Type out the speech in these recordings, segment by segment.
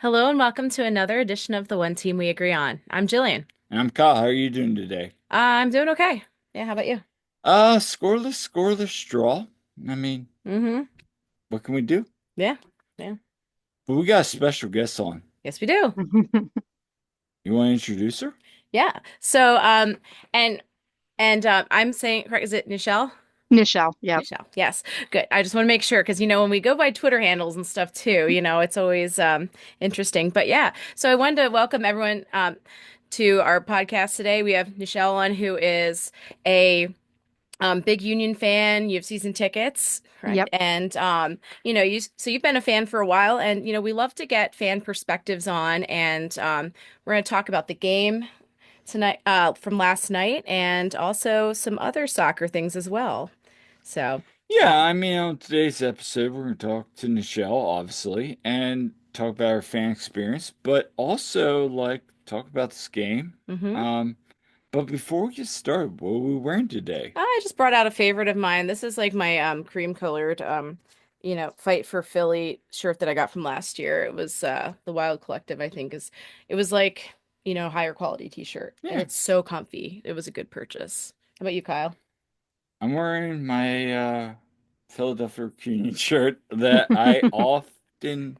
Hello and welcome to another edition of the One Team We Agree On. I'm Jillian. And I'm Kyle. How are you doing today? I'm doing okay. Yeah, how about you? Scoreless draw. I mean, Mm-hmm. what can we do? Yeah. Yeah. But we got a special guest on. Yes, we do. You want to introduce her? Yeah. So, and I'm saying, correct, is it Nichelle? Nichelle, yep. Nichelle. Yes. Good. I just want to make sure because when we go by Twitter handles and stuff too, it's always interesting. But yeah, so I wanted to welcome everyone to our podcast today. We have Nichelle on who is a big Union fan. You have season tickets, correct? Yep. And you've been a fan for a while, and we love to get fan perspectives on, and we're going to talk about the game tonight, from last night, and also some other soccer things as well. So, Yeah, um, I mean, on today's episode, we're going to talk to Nichelle, obviously, and talk about our fan experience, but also, like, talk about this game. mhm. But before we get started, what are we wearing today? I just brought out a favorite of mine. This is like my cream colored Fight for Philly shirt that I got from last year. It was the Wild Collective, I think is it was like, higher quality t-shirt and Yeah, it's so comfy. It was a good purchase. How about you, Kyle? I'm wearing my Philadelphia Union shirt that I often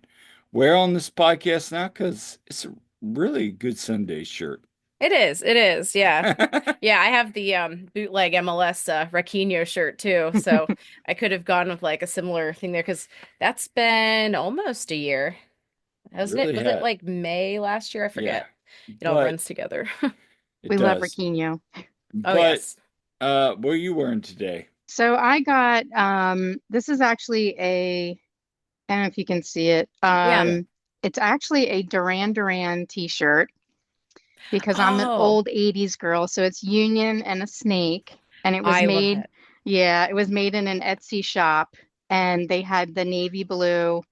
wear on this podcast now because it's a really good Sunday shirt. It is. It is. Yeah. Yeah, I have the bootleg MLS Raquinho shirt too, so I could have gone with like a similar thing there because that's been almost a year. Hasn't it? Really Was it had, like May last year? I yeah, forget. It all but runs together. it We love does. Raquinho. Oh, But yes. what are you wearing today? So I got this is actually I don't know if you can see it. Yeah. Yeah. It's actually a Duran Duran t-shirt because I'm an Oh, old 80s girl. So it's Union and a snake. And it was I love made, that. yeah, it was made in an Etsy shop and they had the navy blue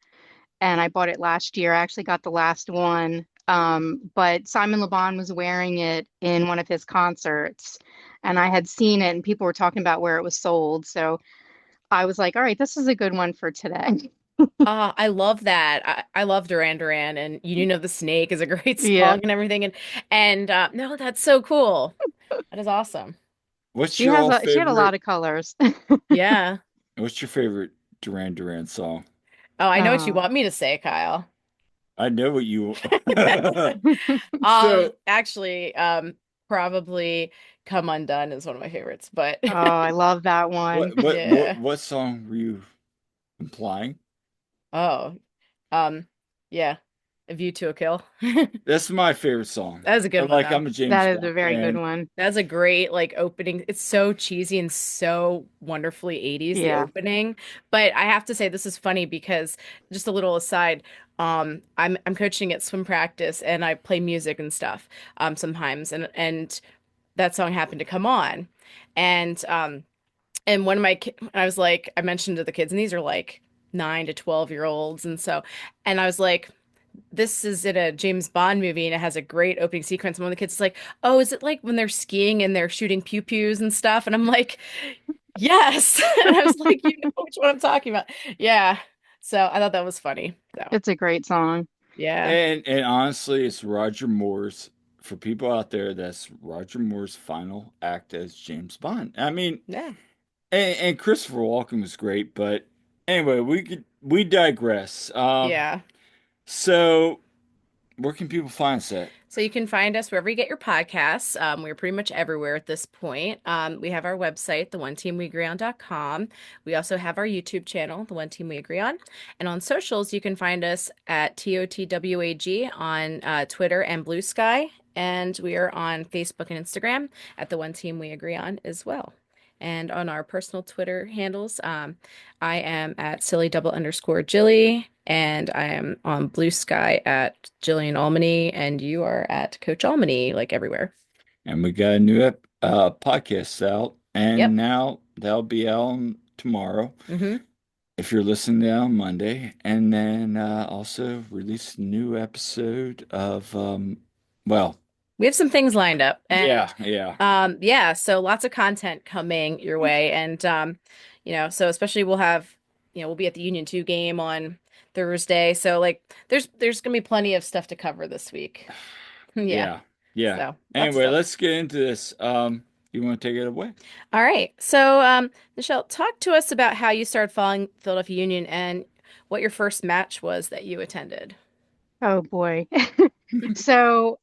and I bought it last year. I actually got the last one. But Simon Le Bon was wearing it in one of his concerts, and I had seen it, and people were talking about where it was sold. So I was like, all right, this is a good one for today. I love that. I love Duran Duran, and You Know the Snake is a great Yeah. song and everything. And no, that's so cool. That is awesome. What's She your has all she had a lot favorite? of colors. Yeah. What's your favorite Duran Duran song? Oh, I know what you Oh. want me to say, Kyle. I know what you. Um, So, actually, um, probably Come Undone is one of my favorites, but Oh, I love that one. yeah. what song were you implying? Oh, um, yeah. A View to a Kill. That's my favorite song. That was a good one Like though. I'm a James That is Bond a very good fan. one. That's a great like opening. It's so cheesy and so wonderfully 80s, the Yeah. opening. But I have to say this is funny because just a little aside, I'm coaching at swim practice and I play music and stuff sometimes and that song happened to come on. And one of I was like, I mentioned to the kids, and these are like 9 to 12 year olds, and I was like, this is in a James Bond movie and it has a great opening sequence. And one of the kids is like, "Oh, is it like when they're skiing and they're shooting pew pews and stuff?" And I'm like, "Yes." And I was like, "You know which one I'm talking about?" Yeah. So I thought that was funny. So It's a great song. yeah, And honestly, it's Roger Moore's for people out there. That's Roger Moore's final act as James Bond. I mean, yeah. and Christopher Walken was great, but anyway, we digress. Yeah. So where can people find us at? So you can find us wherever you get your podcasts. We're pretty much everywhere at this point. We have our website, theoneteamweagreeon.com. We also have our YouTube channel, The One Team We Agree On. And on socials, you can find us at TOTWAG on Twitter and Blue Sky. And we are on Facebook and Instagram at The One Team We Agree On as well. And on our personal Twitter handles, I am at silly double underscore Jilly, and I am on Blue Sky at Jillian Almany, and you are at Coach Almany, like everywhere. And we got a new podcast out, and Yep. now that'll be out tomorrow Hmm. if you're listening to on Monday, and then also release a new episode of well, We have some things lined up, and yeah. yeah, so lots of content coming your way, and so especially we'll be at the Union 2 game on Thursday. So like there's gonna be plenty of stuff to cover this week. Yeah. Yeah. Yeah. So lots of Anyway, stuff. let's get into this. You want to take it away? All right. So Nichelle, talk to us about how you started following Philadelphia Union and what your first match was that you attended. Oh boy. So,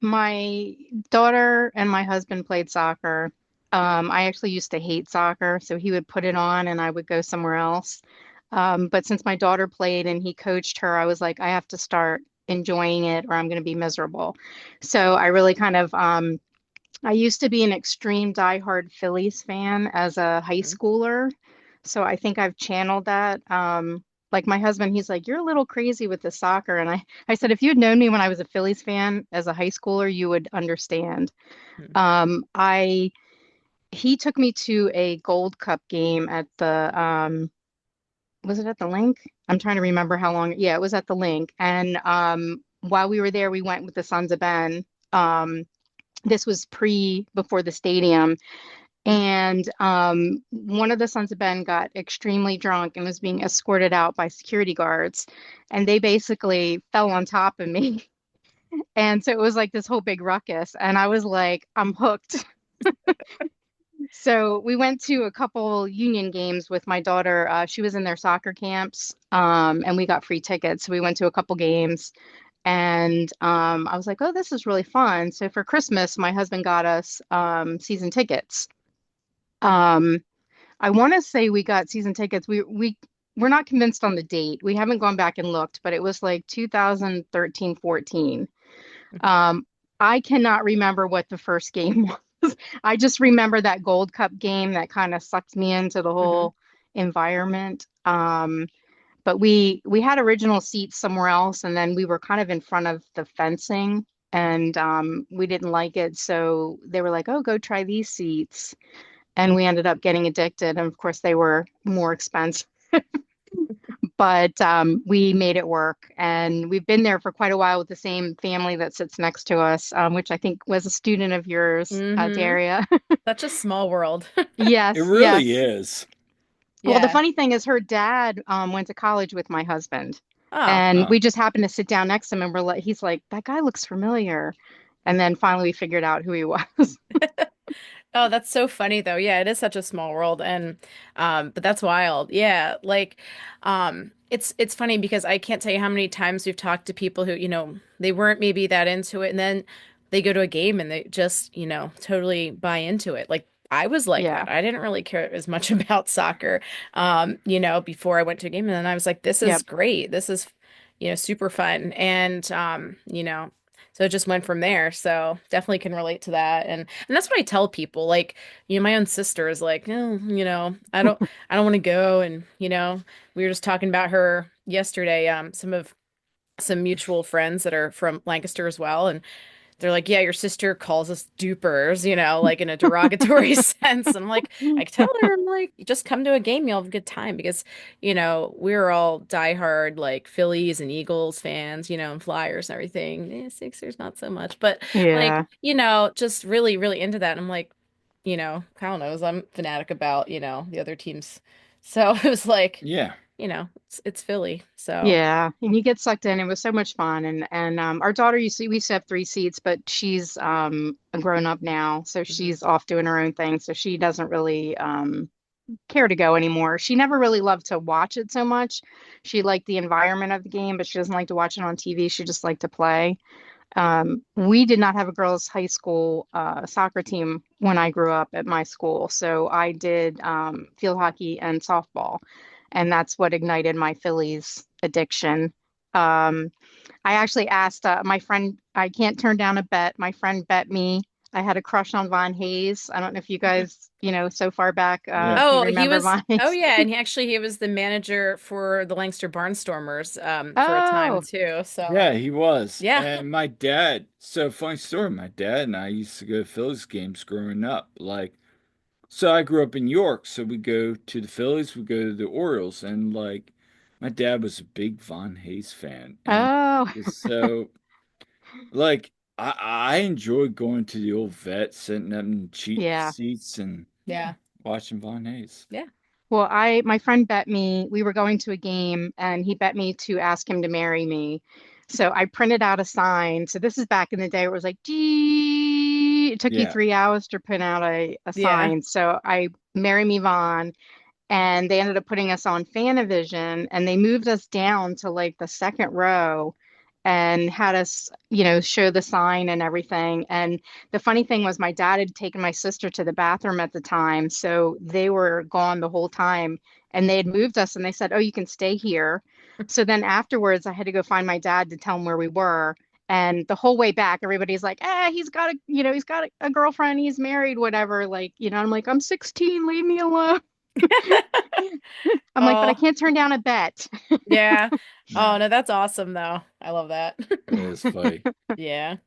my daughter and my husband played soccer. I actually used to hate soccer, so he would put it on and I would go somewhere else. But since my daughter played and he coached her, I was like, I have to start enjoying it or I'm going to be miserable. So I really kind of, I used to be an extreme diehard Phillies fan as a high Mhm. schooler. So I think I've channeled that. Like my husband, he's like, you're a little crazy with the soccer. And I said, if you had known me when I was a Phillies fan as a high schooler, you would understand. Mhm. I he took me to a Gold Cup game at the was it at the link? I'm trying to remember how long. Yeah, it was at the link. And while we were there, we went with the Sons of Ben. This was pre before the stadium. And one of the Sons of Ben got extremely drunk and was being escorted out by security guards. And they basically fell on top of me. And so it was like this whole big ruckus. And I was like, I'm hooked. So we went to a couple union games with my daughter. She was in their soccer camps, and we got free tickets. So we went to a couple games. And I was like, oh, this is really fun. So for Christmas, my husband got us season tickets. Um, I want to say we got season tickets. We're not convinced on the date. We haven't gone back and looked, but it was like 2013, 14. Um, I cannot remember what the first game was. I just remember that Gold Cup game that kind of sucked me into the Mhm. whole environment. But we had original seats somewhere else, and then we were kind of in front of the fencing, and we didn't like it, so they were like, "Oh, go try these seats." And we ended up getting addicted. And of course, they were more expensive, but we made it work. And we've been there for quite a while with the same family that sits next to us, which I think was a student of yours, Mhm. Daria. Such a small world. It Yes, really yes. is. Well, the Yeah. funny thing is, her dad went to college with my husband. Oh. And Oh, we just happened to sit down next to him and he's like, that guy looks familiar. And then finally we figured out who he was. Oh, that's so funny though. Yeah, it is such a small world and but that's wild. Yeah, like it's funny because I can't tell you how many times we've talked to people who, they weren't maybe that into it and then they go to a game and they just, totally buy into it. Like I was like Yeah. that. I didn't really care as much about soccer before I went to a game and then I was like this is Yep. great. This is super fun and so it just went from there. So definitely can relate to that. And that's what I tell people. Like, my own sister is like, oh, I don't want to go. And, we were just talking about her yesterday, some mutual friends that are from Lancaster as well. And they're like, yeah, your sister calls us dupers, like in a derogatory sense. And I'm like, I tell her, I'm like, just come to a game, you'll have a good time because, we're all diehard like Phillies and Eagles fans, and Flyers and everything. Sixers, not so much, but like, Yeah. just really, really into that. And I'm like, Kyle knows I'm fanatic about, the other teams. So it was like, yeah. it's Philly. So, Yeah, and you get sucked in. It was so much fun, and our daughter we used to have three seats, but she's a grown up now, so mhm, she's off doing her own thing. So she doesn't really care to go anymore. She never really loved to watch it so much. She liked the environment of the game, but she doesn't like to watch it on TV. She just liked to play. We did not have a girls' high school soccer team when I grew up at my school. So I did field hockey and softball, and that's what ignited my Phillies addiction. Um, I actually asked my friend, I can't turn down a bet. My friend bet me. I had a crush on Von Hayes. I don't know if you mhm. guys, so far back, Yeah. if you Oh, he remember was. Von Oh Hayes. yeah, and he was the manager for the Lancaster Barnstormers for a time Oh, too. So Yeah, he was. yeah. And my dad, so funny story, my dad and I used to go to Phillies games growing up. So I grew up in York, so we go to the Phillies, we go to the Orioles, and my dad was a big Von Hayes fan. And oh, so I enjoyed going to the old vet, sitting up in cheap yeah. seats and yeah, Yeah. watching Von Hayes. Yeah. Well, my friend bet me, we were going to a game and he bet me to ask him to marry me. So I printed out a sign. So this is back in the day where it was like, gee, it took you Yeah. 3 hours to print out a Yeah. sign. So I marry me Vaughn, and they ended up putting us on Fanavision, and they moved us down to like the second row and had us, show the sign and everything. And the funny thing was my dad had taken my sister to the bathroom at the time, so they were gone the whole time, and they had moved us and they said, "Oh, you can stay here." So then afterwards I had to go find my dad to tell him where we were. And the whole way back, everybody's like, he's got he's got a girlfriend, he's married, whatever. Like, I'm like, I'm 16, leave me alone. I'm like, but I Oh, can't turn down a bet. yeah. Oh, Yeah. no, that's awesome though. I love that. It is funny. Yeah.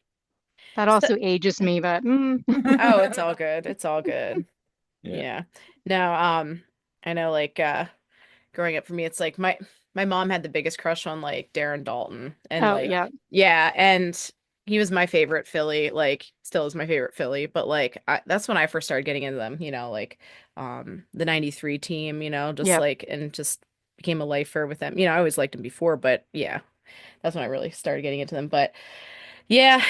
That So, also ages me, but oh, it's all good. It's all good. Yeah. Yeah. No, I know like growing up for me, it's like my mom had the biggest crush on like Darren Dalton and oh like yeah, yeah, and he was my favorite Philly, like still is my favorite Philly, but like that's when I first started getting into them, like the 93 team, just yep. like and just became a lifer with them. I always liked them before, but yeah, that's when I really started getting into them. But yeah,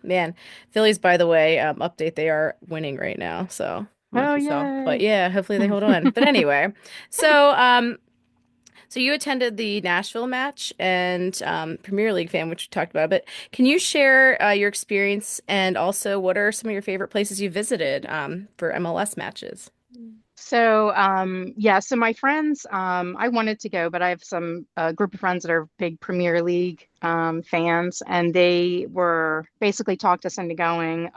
man, Phillies, by the way, update, they are winning right now. So I don't know if Oh you saw, but yay. yeah, hopefully they hold on. But anyway, so so you attended the Nashville match and Premier League fan, which we talked about. But can you share your experience and also what are some of your favorite places you visited for MLS matches? So, yeah, so my friends, I wanted to go, but I have some group of friends that are big Premier League fans, and they were basically talked us into going.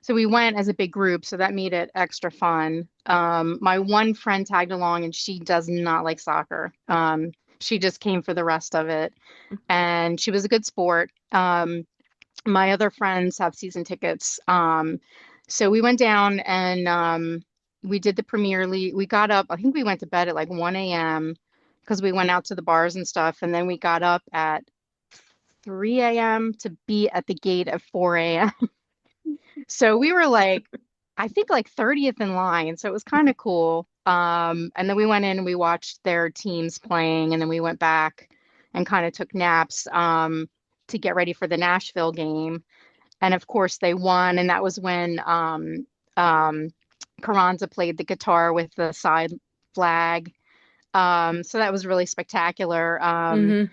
So we went as a big group, so that made it extra fun. My one friend tagged along, and she does not like soccer. She just came for the rest of it, and she was a good sport. My other friends have season tickets. So we went down and we did the Premier League. We got up, I think we went to bed at like 1 a.m. because we went out to the bars and stuff. And then we got up at 3 a.m. to be at the gate at 4 a.m. So we were like, I think like 30th in line. So it was kind of cool. And then we went in and we watched their teams playing, and then we went back and kind of took naps to get ready for the Nashville game. And of course they won, and that was when um, Carranza played the guitar with the side flag. So that was really spectacular. Hmm.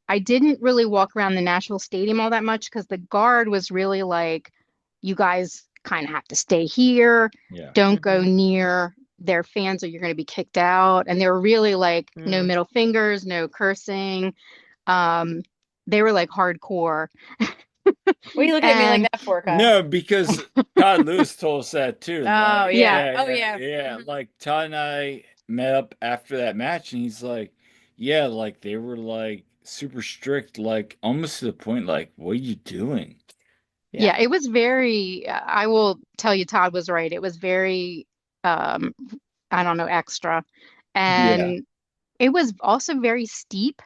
I didn't really walk around the Nashville Stadium all that much because the guard was really like, you guys kind of have to stay here. Yeah. Don't go Hmm. near their fans or you're going to be kicked out. And they were really like, no Mm. middle fingers, no cursing. Um, they were like hardcore. What are you looking at me like And that for, Kyle? No, because Todd Lewis told us that too. Oh Like, yeah, yeah. yeah, Oh yeah, yeah. yeah. Mhm. Like Todd and I met up after that match, and he's like, yeah, like they were like super strict, like almost to the point, like, what are you doing? Yeah. yeah, it was very, I will tell you, Todd was right. It was very, um, I don't know, extra. Yeah. And it was also very steep.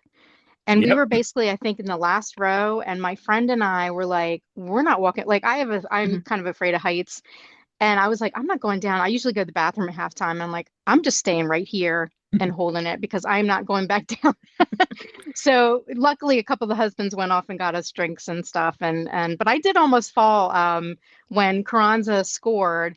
And we Yep. were basically, I think, in the last row. And my friend and I were like, we're not walking. Like, I'm Mhm. kind of afraid of heights. And I was like, I'm not going down. I usually go to the bathroom at halftime. I'm like, I'm just staying right here and holding it because I'm not going back down. So luckily, a couple of the husbands went off and got us drinks and stuff. And but I did almost fall when Carranza scored.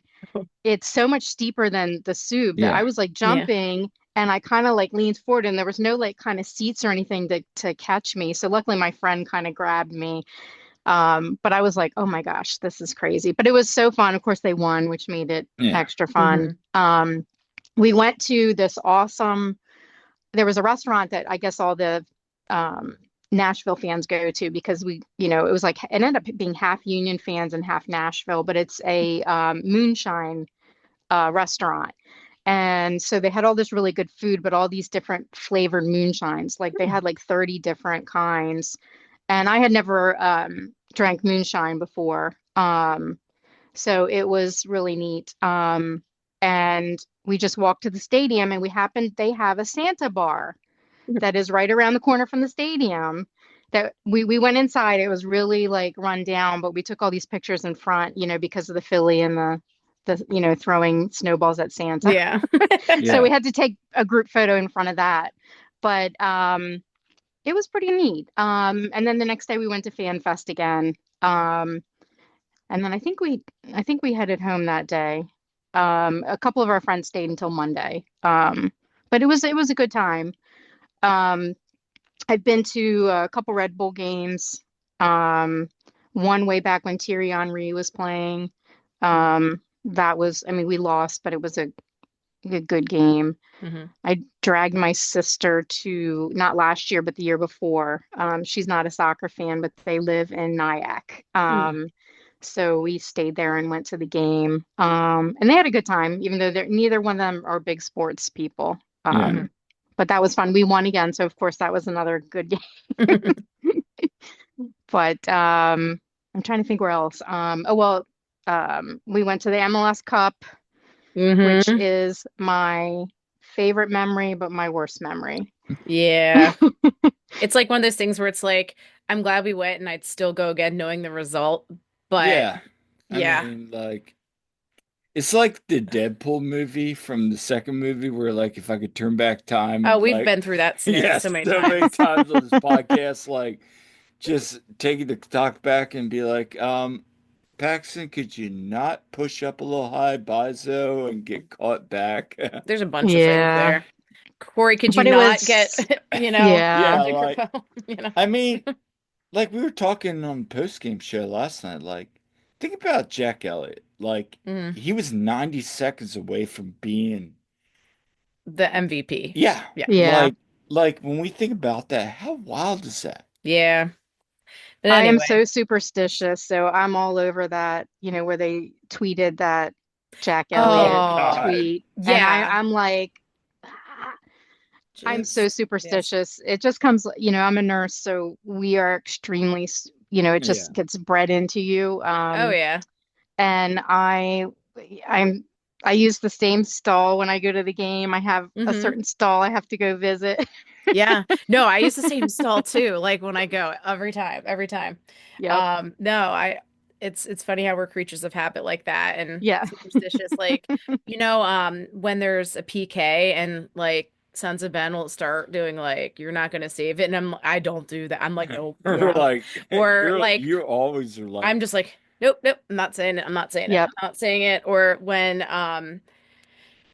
It's so much steeper than the Sub that I Yeah. was like Yeah. jumping and I kind of like leaned forward and there was no like kind of seats or anything to catch me. So luckily my friend kind of grabbed me. But I was like, oh my gosh, this is crazy. But it was so fun. Of course they won, which made it Yeah. extra fun. Hmm. We went to this awesome, there was a restaurant that I guess all the um Nashville fans go to because it was like it ended up being half Union fans and half Nashville, but it's a moonshine restaurant. And so they had all this really good food, but all these different flavored moonshines. Like they had like 30 different kinds. And I had never drank moonshine before. So it was really neat. And we just walked to the stadium and they have a Santa bar that is right around the corner from the stadium. That we went inside. It was really like run down, but we took all these pictures in front, because of the Philly and the throwing snowballs at Santa. Yeah. So we Yeah. had to take a group photo in front of that. But it was pretty neat. And then the next day we went to Fan Fest again. Um, and then I think we headed home that day. A couple of our friends stayed until Monday. But it was a good time. Um, I've been to a couple Red Bull games. Um, one way back when Thierry Henry was playing. That was, I mean, we lost, but it was a good game. Hmm. I dragged my sister to, not last year, but the year before. She's not a soccer fan, but they live in Nyack. So we stayed there and went to the game. And they had a good time, even though neither one of them are big sports people. Yeah. Hmm. But that was fun. We won again, so of course that was another good game. But I'm trying to think where else. Oh well, we went to the MLS Cup, which Hmm. is my favorite memory, but my worst memory. Yeah. It's like one of those things where it's like, I'm glad we went and I'd still go again knowing the result. But Yeah. I yeah. mean, like, it's like the Deadpool movie from the second movie where, like, if I could turn back time, Oh, we've like, been through that scenario so yes, many so many times. times on this podcast, like, just taking the talk back and be like, Paxton, could you not push up a little high, Bizo, and get caught back? There's a bunch of things Yeah, there. Corey, could you but it not get, was, Yeah, yeah, like, microphone? You know? I mean, like we were talking on post game show last night, like, think about Jack Elliott. Like, Mm, he was 90 seconds away from being, the MVP. yeah, Yeah. yeah. like when we think about that, how wild is that? Yeah. But I am anyway. so superstitious, so I'm all over that, where they tweeted that Jack Oh Elliott Oh, God. tweet. And yeah. I'm like, "Ah, I'm so Just, yes. superstitious. It just comes, I'm a nurse, so we are extremely, it Yeah. just gets bred into you. Oh, yeah. And I'm, I use the same stall when I go to the game. I have a Hmm. certain stall I have to go visit. Yeah. No, I use the same stall too, like when I go every time, every time. Yep. No, it's funny how we're creatures of habit like that and Yeah. superstitious. Like, when there's a PK and like Sons of Ben will start doing like, you're not gonna save it, and I don't do that. I'm like, nope, Or no. like Or like you always are like I'm just like, nope, nope, I'm not saying it, I'm not saying it, Yep. I'm not saying it. Or when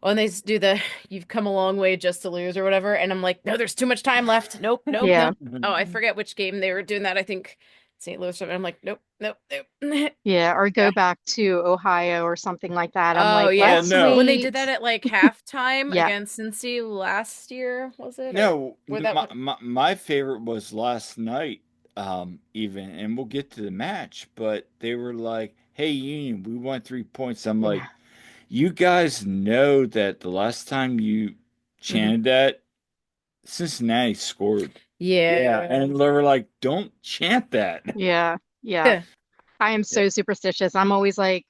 they do the you've come a long way just to lose or whatever, and I'm like, no, there's too much time left. Nope, nope, Yeah. nope. Oh, I forget which game they were doing that. I think St. Louis. And I'm like, nope, nope, nope. Yeah. Or Yeah. go back to Ohio or something like that. I'm Oh like, oh yeah. let's no. When they did that wait. at like halftime Yeah. against Cincy last year, was it? Or No, where that my, was? my favorite was last night, even, and we'll get to the match, but they were like, "Hey, Union, we won 3 points." I'm like, Yeah. "You guys know that the last time you Hmm. chanted that, Cincinnati scored." Yeah, Yeah. and they were like, "Don't chant that." Yeah. Yeah. I am Yeah. so superstitious. I'm like,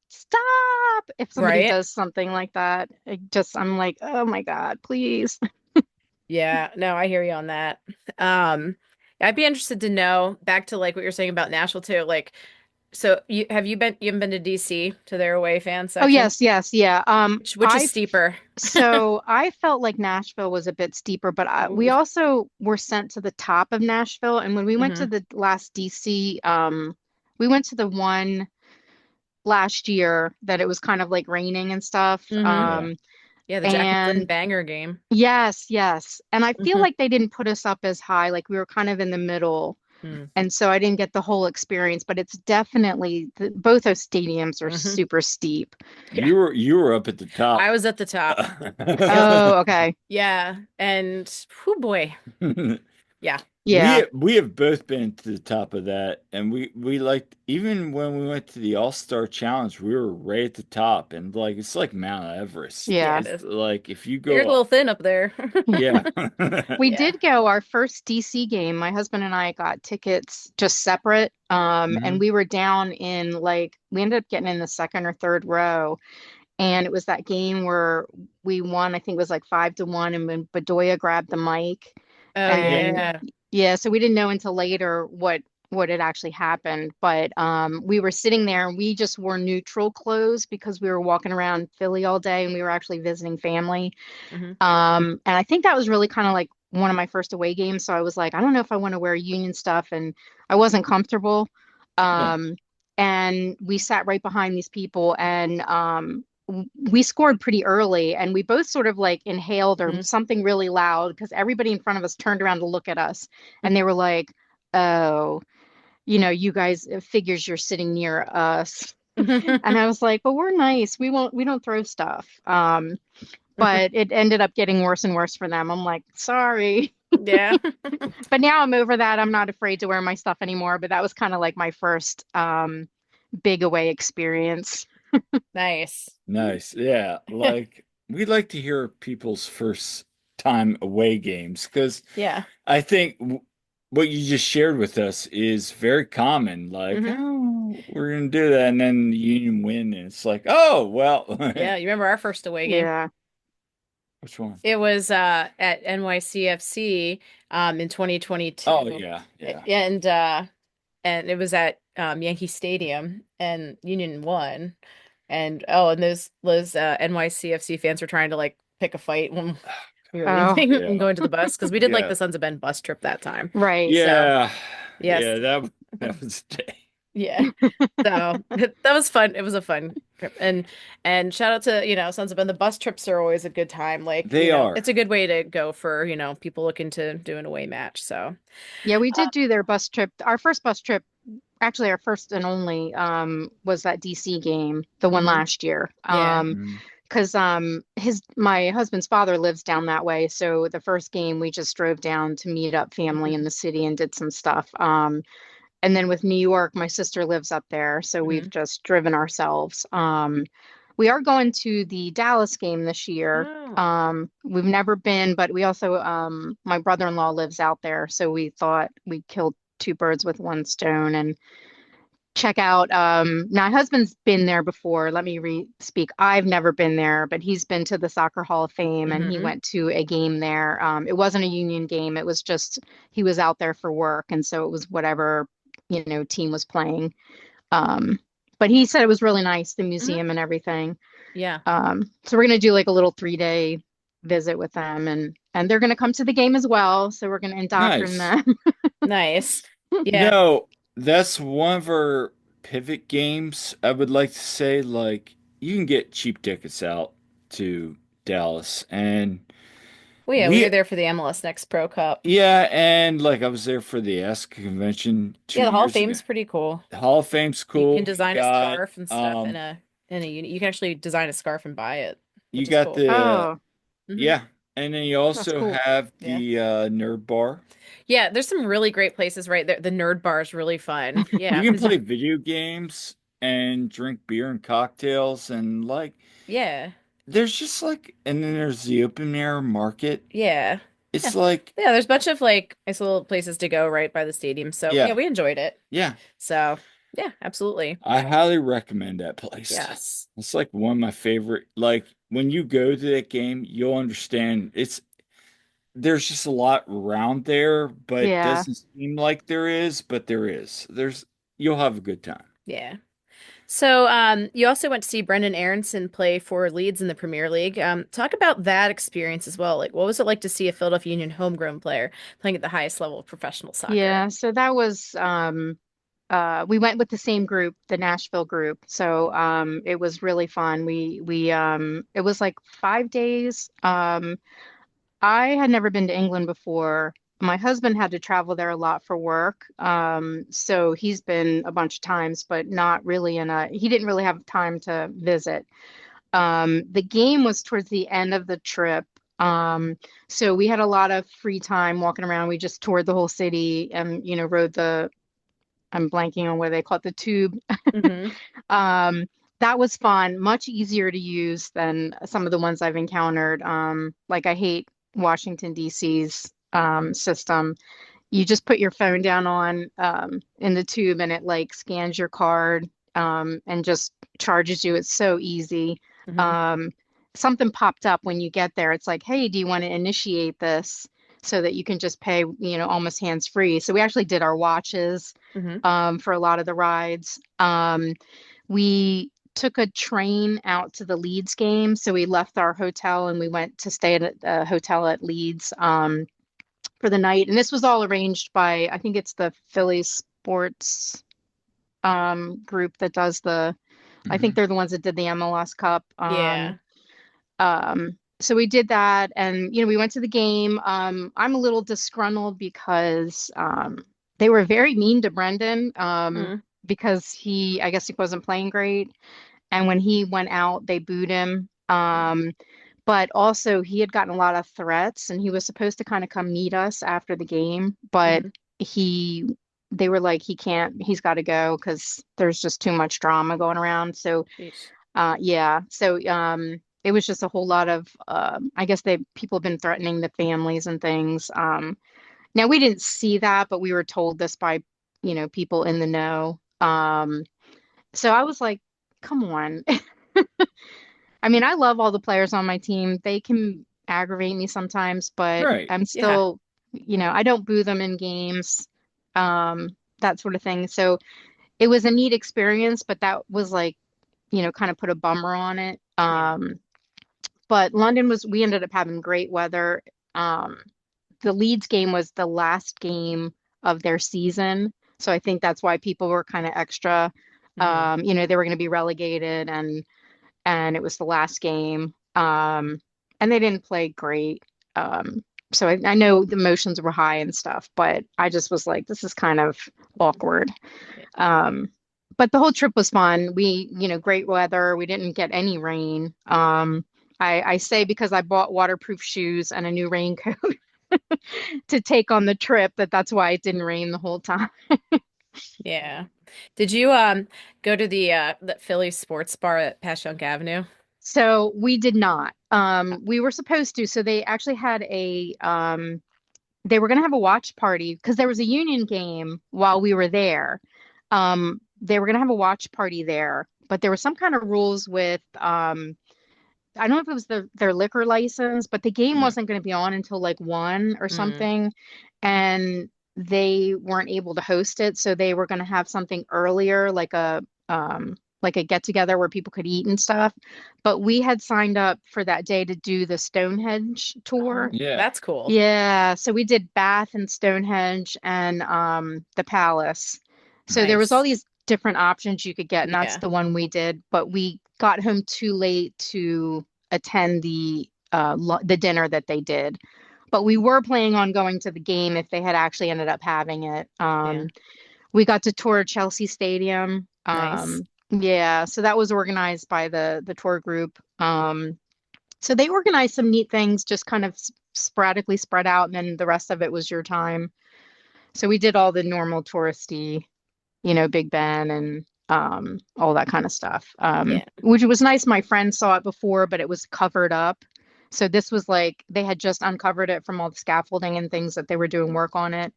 stop if somebody Right. does something like that. I'm like, oh my God, please. Yeah. No, I hear you on that. Um, I'd be interested to know back to like what you're saying about Nashville too. Like, so you haven't been to DC to their away fan Oh section? yes, yes, yeah. Which is steeper. So I felt like Nashville was a bit steeper, but we Ooh. also were sent to the top of Nashville. And when we went to Hmm. the last DC, we went to the one last year that it was kind of like raining and stuff. Hmm. Yeah. Yeah, the Jackie Flynn And banger game. yes, yes. And I feel Hmm. like they didn't put us up as high, like we were kind of in the middle. Mm. And so I didn't get the whole experience, but it's definitely both those stadiums are Hmm. super steep. Yeah, You were up at the I top. was at the top. Yep. Oh, okay. Yeah, and whoo boy. Yeah. Yeah. We have both been to the top of that, and we liked, even when we went to the All-Star Challenge, we were right at the top, and like it's like Mount Everest. Yeah, Yeah. it is. Like if you You're a go, little thin up there. yeah, We Yeah. did go our first DC game. My husband and I got tickets just separate. And Mhm. we were down in like, we ended up getting in the second or third row. And it was that game where we won, I think it was like 5-1. And when Bedoya grabbed the mic Oh and Yeah. yeah. yeah, so we didn't know until later what what had actually happened. But we were sitting there and we just wore neutral clothes because we were walking around Philly all day and we were actually visiting family. Hmm. And I think that was really kind of like one of my first away games. So I was like, I don't know if I want to wear Union stuff, and I wasn't comfortable. Yeah. Um, and we sat right behind these people, and we scored pretty early, and we both sort of like inhaled or something really loud because everybody in front of us turned around to look at us, and they were like, "Oh, you guys, it figures you're sitting near us." And I was like, "But we're nice. We don't throw stuff." But it ended up getting worse and worse for them. I'm like, sorry. Yeah. But now I'm over that. I'm not afraid to wear my stuff anymore. But that was kind of like my first big away experience. Nice. Nice. Yeah. Like we like to hear people's first time away games because Yeah. I think what you just shared with us is very common. Like, Hmm. oh, we're gonna do that, and then the Union win, and it's like, oh, well, Yeah. You remember our first away game? Yeah. which one? It was at NYCFC in 2022. Oh, yeah, yeah. And it was at Yankee Stadium and Union won. And oh, and those NYCFC fans were trying to like pick a fight when we were Oh, leaving and Yeah, going to the bus because we did like yeah, the Sons of Ben bus trip that time. right. So yeah, yes, yeah. That was the day. yeah. So that was fun. It was a fun trip. And shout out to, Sons of Ben. The bus trips are always a good time. Like, They are. it's a good way to go for, people looking to do an away match. So, Yeah, we uh, did do their bus trip. Our first bus trip, actually our first and only, was that DC game, the one mhm. last year. Yeah. Mm. Because my husband's father lives down that way. So the first game we just drove down to meet up family in Hmm. the city and did some stuff. And then with New York, my sister lives up there, so we've Hmm. just driven ourselves. We are going to the Dallas game this year. Oh. We've never been, but we also my brother-in-law lives out there, so we thought we'd kill two birds with one stone and check out. My husband's been there before. Let me re-speak. I've never been there, but he's been to the Soccer Hall of Fame and he Hmm. went to a game there. It wasn't a union game. It was just he was out there for work, and so it was whatever, team was playing. Um, but he said it was really nice, the Hmm. museum and everything. Yeah. So we're gonna do like a little 3-day visit with them, and they're gonna come to the game as well. So we're gonna indoctrinate Nice. them. Nice. You Yeah. know, that's one of our pivot games. I would like to say, like, you can get cheap tickets out to Dallas, and Well, yeah, we we were there for the MLS Next Pro Cup. yeah, and like I was there for the Ask convention two Yeah, the Hall of years ago. Fame's pretty cool. The Hall of Fame's You can cool. design a scarf and stuff in a unit. You can actually design a scarf and buy it, You which is got cool. the Oh, Hmm. yeah, and then you that's also cool. have Yeah. the nerd bar. Yeah, there's some really great places right there. The Nerd Bar is really fun. You Yeah, can because play video games and drink beer and cocktails and like yeah, there's just like and then there's the open air market. yeah, yeah, It's like yeah. There's a bunch of like nice little places to go right by the stadium. So yeah, yeah, we enjoyed it. yeah. So yeah, absolutely. I highly recommend that place. Yes. It's like one of my favorite. Like when you go to that game, you'll understand there's just a lot around there, but it Yeah. doesn't seem like there is, but there is. You'll have a good time. Yeah. So you also went to see Brendan Aronson play for Leeds in the Premier League. Talk about that experience as well. Like, what was it like to see a Philadelphia Union homegrown player playing at the highest level of professional soccer? Yeah, so that was we went with the same group, the Nashville group. So it was really fun. We it was like 5 days. I had never been to England before. My husband had to travel there a lot for work. So he's been a bunch of times, but not really he didn't really have time to visit. The game was towards the end of the trip. So we had a lot of free time walking around. We just toured the whole city and, rode I'm blanking on what they call it, the tube. Hmm. Um, that was fun, much easier to use than some of the ones I've encountered. Like I hate Washington, D.C.'s system. You just put your phone down on in the tube and it like scans your card and just charges you. It's so easy. Hmm. Um, Something popped up when you get there. It's like, hey, do you want to initiate this? so that you can just pay, almost hands free. So we actually did our watches Hmm. for a lot of the rides. We took a train out to the Leeds game. So we left our hotel and we went to stay at a hotel at Leeds for the night. And this was all arranged by, I think it's the Philly Sports group that does I think Hmm. they're the ones that did the MLS Cup. Yeah. So we did that and we went to the game. I'm a little disgruntled because they were very mean to Brendan Mm. because I guess he wasn't playing great. And when he went out, they booed him. But also he had gotten a lot of threats and he was supposed to kind of come meet us after the game, but Hmm. he they were like he's got to go because there's just too much drama going around. So Jeez. yeah. So it was just a whole lot of I guess people have been threatening the families and things. Now we didn't see that, but we were told this by, people in the know. So I was like, come on. I mean, I love all the players on my team. They can aggravate me sometimes, but Right. I'm Yeah. still, I don't boo them in games, that sort of thing. So it was a neat experience, but that was like, kind of put a bummer on it. Yeah. But we ended up having great weather. Um, the Leeds game was the last game of their season. So I think that's why people were kind of extra, Hmm. they were going to be relegated and it was the last game. And they didn't play great. So I know the emotions were high and stuff, but I just was like, this is kind of awkward. Yeah. Um, but the whole trip was fun. Great weather. We didn't get any rain. I say because I bought waterproof shoes and a new raincoat to take on the trip, that's why it didn't rain the whole time. Yeah. Did you go to the Philly sports bar at Passyunk Avenue? So we did not. We were supposed to. So they actually had they were going to have a watch party because there was a Union game while we were there. They were going to have a watch party there, but there was some kind of rules with, I don't know if it was their liquor license, but the game Yeah. wasn't going to be on until like 1 or Mm. something. And they weren't able to host it. So they were going to have something earlier, like a get together where people could eat and stuff. But we had signed up for that day to do the Stonehenge tour. Oh, Yeah. that's cool. Yeah, so we did Bath and Stonehenge and the Palace. So there was all Nice. these different options you could get, and that's Yeah. the one we did. But we got home too late to attend the dinner that they did. But we were planning on going to the game if they had actually ended up having it. Yeah. We got to tour Chelsea Stadium. Nice. Yeah, so that was organized by the tour group. So they organized some neat things, just kind of sporadically spread out, and then the rest of it was your time. So we did all the normal touristy, Big Ben and all that kind of stuff. Yeah. Which was nice. My friend saw it before, but it was covered up. So this was like they had just uncovered it from all the scaffolding and things that they were doing work on it.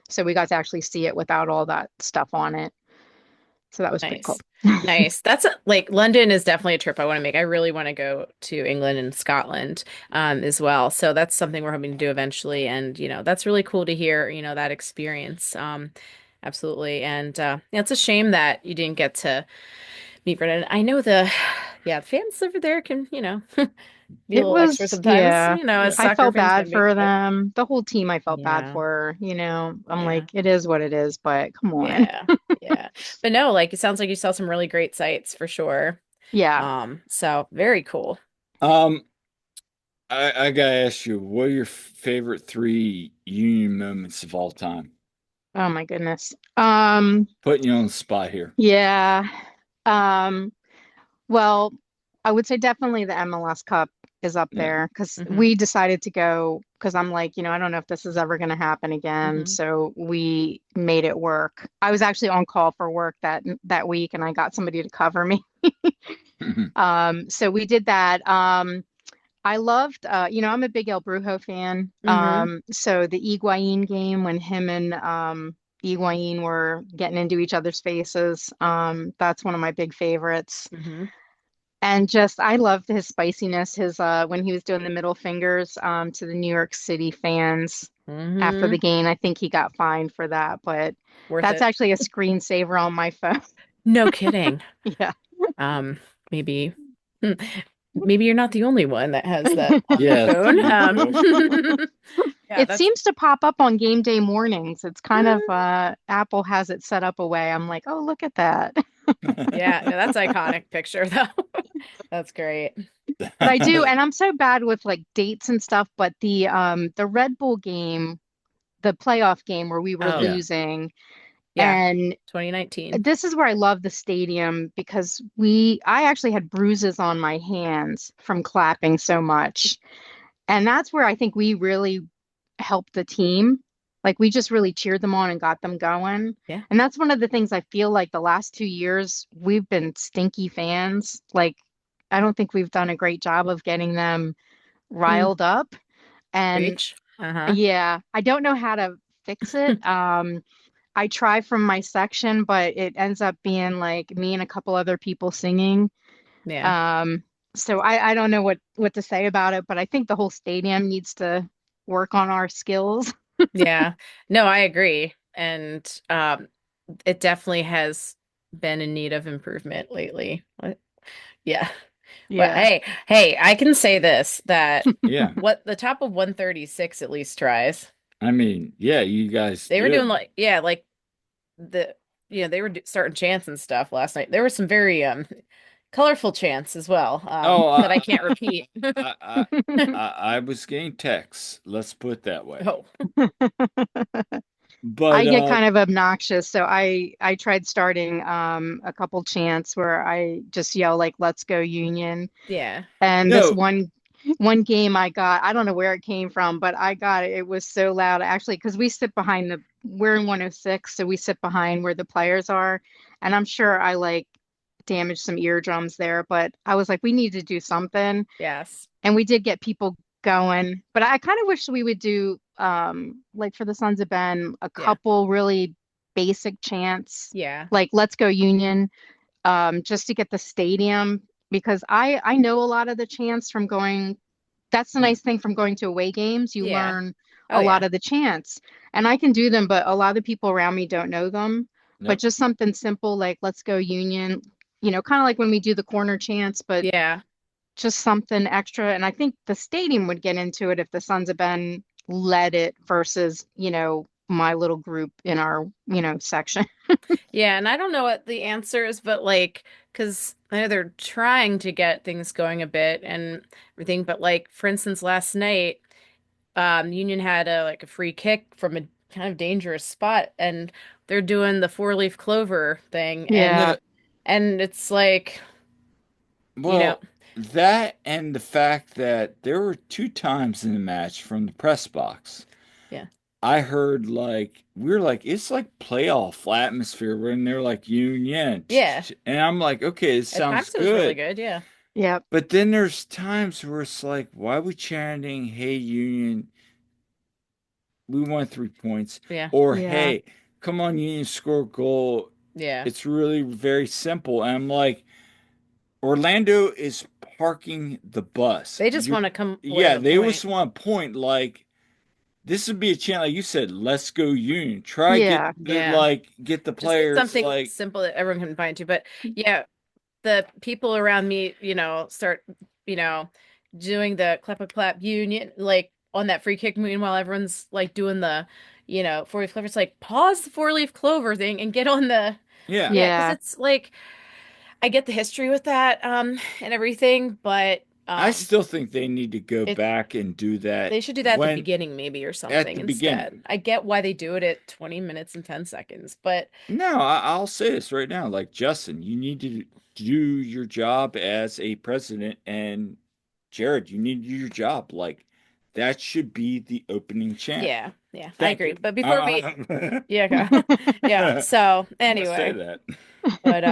So we got to actually see it without all that stuff on it. So that was pretty cool. Nice. Nice. Like London is definitely a trip I want to make. I really want to go to England and Scotland as well. So that's something we're hoping to do eventually. And, that's really cool to hear, that experience. Absolutely. And yeah, it's a shame that you didn't get to meet Brennan. I know yeah, fans over there can, be a It little extra was, sometimes, yeah. Yeah. as I soccer felt fans bad can be, for but them. The whole team I felt bad yeah, for. I'm yeah. like, it is what it is, but come on. Yeah. Yeah. But no, like it sounds like you saw some really great sights for sure. Yeah. So very cool. Um, I gotta ask you, what are your favorite three union moments of all time? Oh my goodness. Putting you on the spot here. Yeah. Um, well, I would say definitely the MLS Cup is up Yeah. there because Hmm. we decided to go because I'm like, I don't know if this is ever going to happen again. Hmm. So we made it work. I was actually on call for work that week and I got somebody to cover me. So we did that. I loved, I'm a big El Brujo fan. Hmm. So the Higuain game when him and Higuain were getting into each other's faces, that's one of my big favorites. Hmm. And just, I loved his spiciness, his when he was doing the middle fingers to the New York City fans. after Mm-hmm. the game. I think he got fined for that, but Worth that's it. actually a screensaver on my phone. No kidding. Yeah. Um, maybe, hmm, maybe you're not the only one that has that on their Yes. phone. Nope. Yeah, It that's seems to pop up on game day mornings. It's kind of Apple has it set up a way. I'm like, oh, look at that. yeah, no, that's iconic picture though. That's great. But I do, and I'm so bad with like dates and stuff, but the Red Bull game, the playoff game where we were Oh, Yeah. losing, yeah, and 2019. this is where I love the stadium because I actually had bruises on my hands from clapping so much. And that's where I think we really helped the team. Like we just really cheered them on and got them going. Yeah. And that's one of the things I feel like the last 2 years we've been stinky fans. Like I don't think we've done a great job of getting them Mm, riled up. And preach. Uh-huh. yeah, I don't know how to fix it. I try from my section, but it ends up being like me and a couple other people singing. Yeah. Um, so I don't know what to say about it, but I think the whole stadium needs to work on our skills. Yeah. No, I agree. And it definitely has been in need of improvement lately. Yeah. But Yeah. hey, I can say this that Yeah. what the top of 136 at least tries. I mean, yeah, you guys They were doing did. like yeah, like the they were starting chants and stuff last night. There were some very colorful chants as well Oh, that I can't repeat. I, I, I was getting texts. Let's put it that way. Oh, I But get kind of obnoxious, so I tried starting a couple chants where I just yell like "Let's go Union." yeah. And this no, one game I don't know where it came from, but I got it. It was so loud actually because we're in 106, so we sit behind where the players are, and I'm sure I like damaged some eardrums there, but I was like, we need to do something, Yes. and we did get people going. But I kind of wish we would do like for the Sons of Ben a Yeah. couple really basic chants, Yeah. like "Let's go Union," just to get the stadium because I know a lot of the chants from going. That's the yeah, nice thing from going to away games. You Yeah. learn Oh a lot yeah. of the chants, and I can do them, but a lot of the people around me don't know them. But nope. just something simple like "Let's go Union," kind of like when we do the corner chants, but Yeah. just something extra. And I think the stadium would get into it if the Sons of Ben led it versus, my little group in our, section. Yeah, and I don't know what the answer is, but like, because I know they're trying to get things going a bit and everything, but like, for instance, last night, Union had a free kick from a kind of dangerous spot, and they're doing the four-leaf clover thing, Yeah. No, and it's like, you know, well, that and the fact that there were two times in the match from the press box. yeah, I heard like we were like it's like playoff atmosphere when they're like Union, yeah. and I'm like, okay, this At sounds times it was really good. good, yeah, Yep. But then there's times where it's like, why are we chanting, "Hey Union, we won 3 points," yeah, or Yeah. "Hey, come on Union, score a goal." yeah. It's really very simple, and I'm like, Orlando is parking the bus. They just want to come away with Yeah, a they point. always want to point like this would be a chant, like you said, let's go Union. Try Yeah. Yeah. get the Just players something like simple that everyone can find to. But yeah, the people around me, start, you know, doing the clap a clap union, like on that free kick. Meanwhile, everyone's like doing the, four-leaf clover. It's like pause the four-leaf clover thing and get on the, yeah. yeah, because Yeah. it's like I get the history with that, and everything, but I still think they need to go it back and do that they should do that at the when beginning maybe or at something the instead. beginning. I get why they do it at 20 minutes and 10 seconds, but No, I'll say this right now. Like, Justin, you need to do your job as a president, and Jared, you need to do your job. Like, that should be the opening chant. yeah, yeah, I Thank agree. you. But before we I'm yeah, yeah. So gonna say anyway, that. but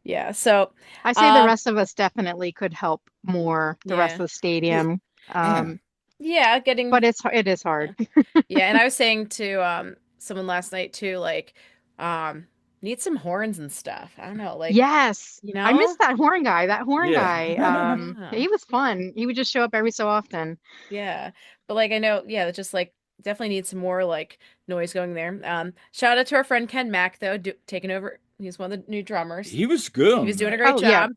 yeah. So I say the um, rest of us definitely could help more, the rest yeah, of the Yeah. stadium. Yeah. yeah, But getting it is hard. yeah, yeah. And I was saying to someone last night too, like need some horns and stuff. I don't know, like Yes. you I miss know, that horn guy. That horn Yeah. guy. yeah, He was fun. He would just show up every so often. yeah. But like I know, yeah, it's just like definitely need some more like noise going there. Shout out to our friend Ken Mack though, taking over. He's one of the new drummers. He was good He was on doing a that. great Oh yeah, job.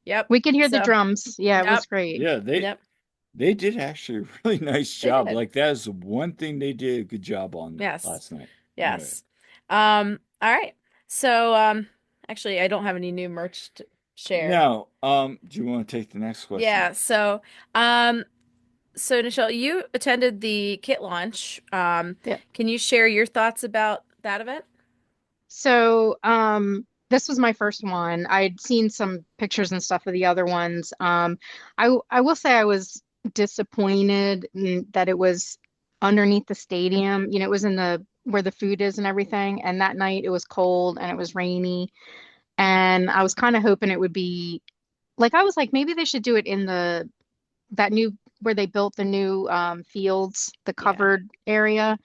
Yep. we could hear the So, drums. Yeah, it was yep. great. Yeah, Yep. they did actually a really nice They job. did. Like that is one thing they did a good job on Yes. last night. Anyway. Yes. All right. So, actually, I don't have any new merch to share. Now, do you want to take the next question? Yeah. Um, so Nichelle, you attended the kit launch. Yeah. Can you share your thoughts about that event? So, this was my first one. I'd seen some pictures and stuff of the other ones. I will say I was disappointed that it was underneath the stadium. You know, it was in the where the food is and everything. And that night it was cold and it was rainy. And I was kind of hoping it would be like I was like maybe they should do it in the that new where they built the new fields, the Yeah. covered area.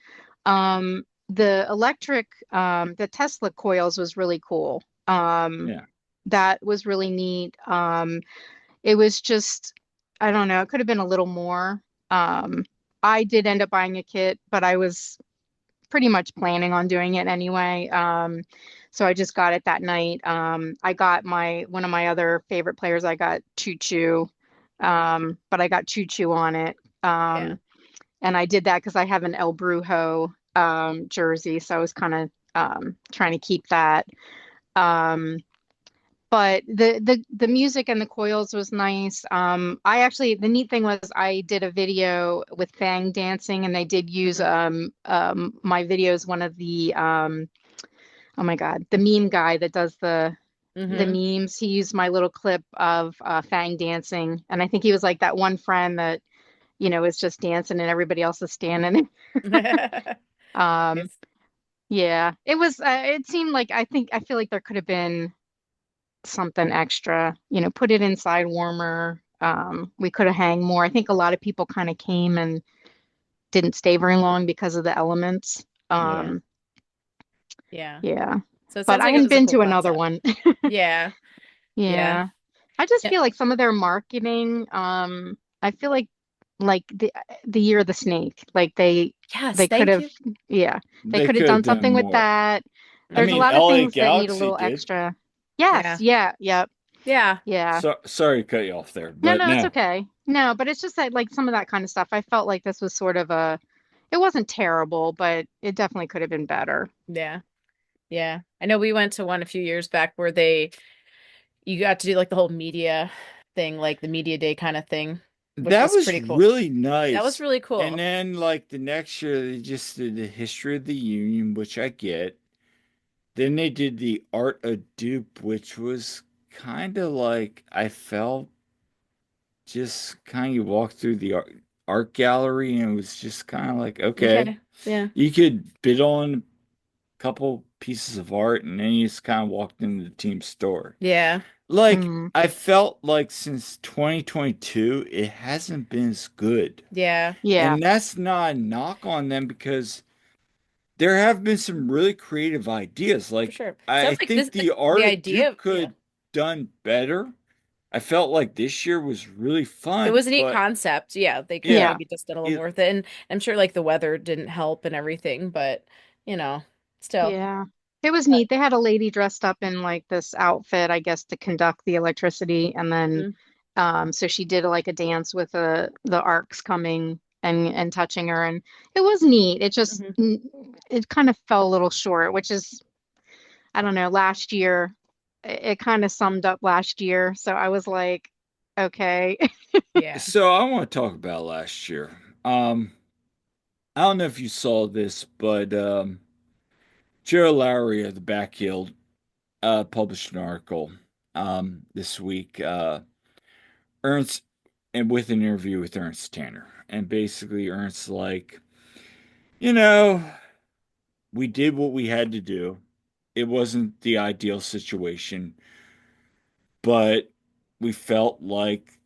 The Tesla coils was really cool. Yeah. That was really neat. It was just, I don't know, it could have been a little more. Um, I did end up buying a kit, but I was pretty much planning on doing it anyway. So I just got it that night. I got my one of my other favorite players, I got Choo Choo, but I got Choo Choo on it. Yeah. And I did that because I have an El Brujo jersey, so I was kind of trying to keep that. Um, but the music and the coils was nice. I actually the neat thing was I did a video with Fang dancing, and they did use my videos. One of the oh my God, the meme guy that does the Mm-hmm. memes. He used my little clip of Fang dancing, and I think he was like that one friend that is just dancing and everybody else is standing. Um, Nice. yeah, it was. It seemed like I feel like there could have been something extra. Put it inside warmer. We could have hang more. I think a lot of people kind of came and didn't stay very long because of the elements. Yeah. Yeah. Yeah. Yeah, So it but sounds I like it hadn't was a been cool to another concept. one. Yeah. Yeah. Yeah, I just Yeah. feel like some of their marketing. I feel like the year of the snake. Like Yes. they could Thank have. you. Yeah, they They could have could have done done something with more. that. I There's a Hmm. mean, lot of LA things that need a Galaxy little did. extra. Yes, Yeah. yeah, yep, Yeah. yeah. So sorry to cut you off there, No, but no, it's no. okay. No, but it's just that like some of that kind of stuff. I felt like this was sort of it wasn't terrible, but it definitely could have been better. Yeah. Yeah. I know we went to one a few years back where you got to do like the whole media thing, like the media day kind of thing, which That was was pretty cool. really That was nice. really And cool. then like the next year they just did the history of the Union, which I get. Then they did the Art of Dupe, which was kind of like I felt just kind of walked through the art gallery and it was just kind of like, okay, Okay. Yeah. you could bid on a couple pieces of art and then you just kind of walked into the team store. Yeah. Like, Mm, I felt like since 2022, it hasn't been as good. Yeah. yeah, And that's not a knock on them because there have been some really creative ideas. For Like, sure. I Sounds like think this the the art of idea Dupe of yeah. could done better. I felt like this year was really It fun, was a neat but concept. Yeah, they could have yeah, yeah, maybe just done a little it more with it. And I'm sure like the weather didn't help and everything, but you know, still. yeah. It was But neat. They had a lady dressed up in like this outfit, I guess, to conduct the electricity, and then mm, so she did like a dance with the arcs coming and touching her, and it was neat. It just mhm. it kind of fell a little short, which is I don't know, last year it kind of summed up last year. So I was like, okay. Yeah. so I want to talk about last year. I don't know if you saw this, but Joe Lowry of the Backhill published an article this week. Ernst and with an interview with Ernst Tanner. And basically Ernst's like, you know, we did what we had to do. It wasn't the ideal situation, but we felt like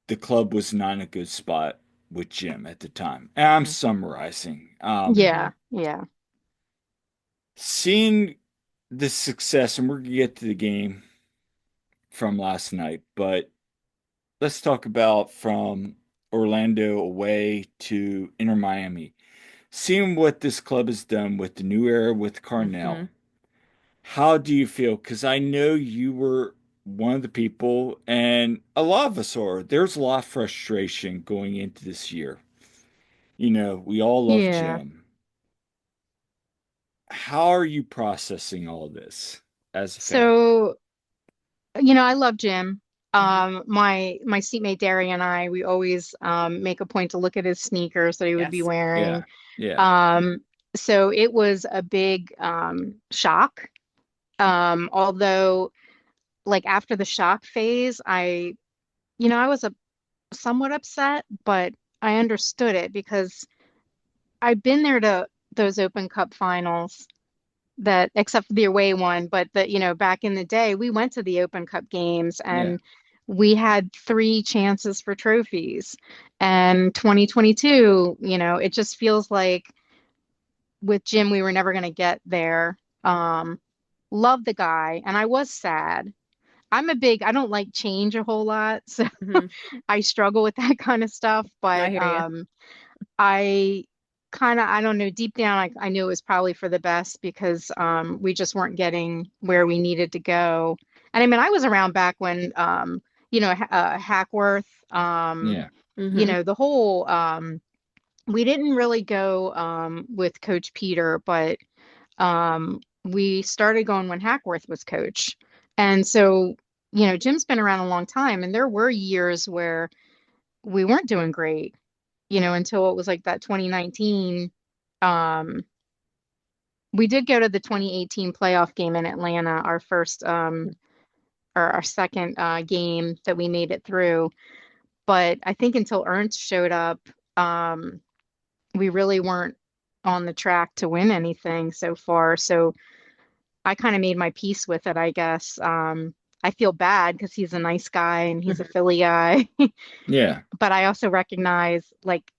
the club was not in a good spot with Jim at the time. And I'm Hmm. summarizing. Hmm. Yeah, yeah, Seeing the success, and we're gonna get to the game from last night, but let's talk about from Orlando away to Inter Miami. seeing what this club has done with the new era with Carnell, Hmm. how do you feel? Because I know you were one of the people, and a lot of us are. There's a lot of frustration going into this year. We all love Yeah. Jim. How are you processing all this as a fan? So, I love Jim. Hmm. My seatmate Derry and I, we always make a point to look at his sneakers that he would be Yes. wearing. Yeah, yeah, Um, so it was a big shock. Although like after the shock phase, I was somewhat upset, but I understood it because I've been there to those Open Cup finals that except for the away one, but back in the day, we went to the Open Cup games yeah, and we had three chances for trophies. And 2022, it just feels like with Jim, we were never going to get there. Love the guy, and I was sad. I don't like change a whole lot, so Hmm. I struggle with that kind of stuff. I But hear you. I I don't know, deep down, I knew it was probably for the best because we just weren't getting where we needed to go. And I mean, I was around back when, Hackworth, yeah. Hmm. the whole, we didn't really go with Coach Peter, but we started going when Hackworth was coach. And so, Jim's been around a long time, and there were years where we weren't doing great, until it was like that 2019. Um, we did go to the 2018 playoff game in Atlanta, our first or our second game that we made it through. But I think until Ernst showed up, um, we really weren't on the track to win anything so far. So I kind of made my peace with it, I guess. I feel bad because he's a nice guy and he's a Hmm. Philly guy. Yeah. But I also recognize, like,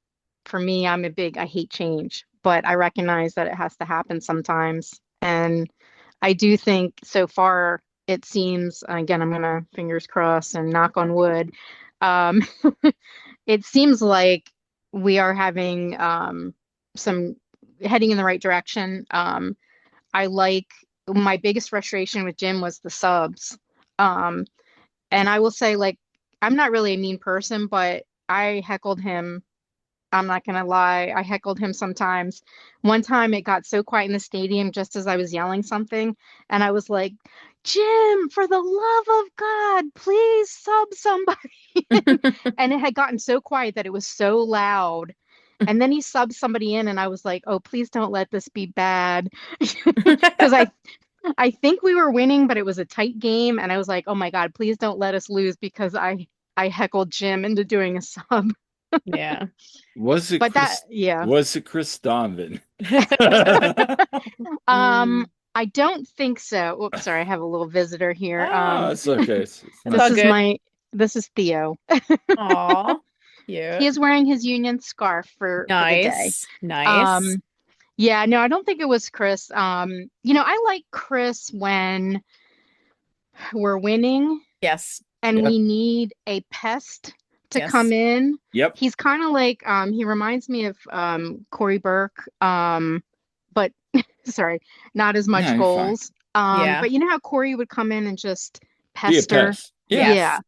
for me, I hate change, but I recognize that it has to happen sometimes. And I do think so far, it seems, again, I'm gonna fingers crossed and knock on wood. Um, it seems like we are having some heading in the right direction. I like my biggest frustration with Jim was the subs. Um, and I will say, like, I'm not really a mean person, but I heckled him. I'm not gonna lie. I heckled him sometimes. One time it got so quiet in the stadium just as I was yelling something, and I was like, Jim, for the love of God, please sub somebody. And it had gotten so quiet that it was so loud. And then he subbed somebody in, and I was like, oh, please don't let this be bad. Because I think we were winning, but it was a tight game, and I was like, "Oh my God, please don't let us lose," because I heckled Jim into doing a sub. Yeah. Was it But that, Chris? yeah. Was it Chris Donovan? Mm. I don't think so. Oops, sorry, I have a little visitor here. Ah, it's okay. It's It's not. This all is good. my this is Theo. Aw, He cute. is wearing his union scarf for the day. Nice. Nice. Um, yeah, no, I don't think it was Chris. I like Chris when we're winning Yes. and Yep. we need a pest to come Yes. in. Yep. He's kind of like he reminds me of Corey Burke, but sorry, not as No, much you're fine. goals. Yeah. But you know how Corey would come in and just Be a pester? pest. Yeah. Yeah. Yes.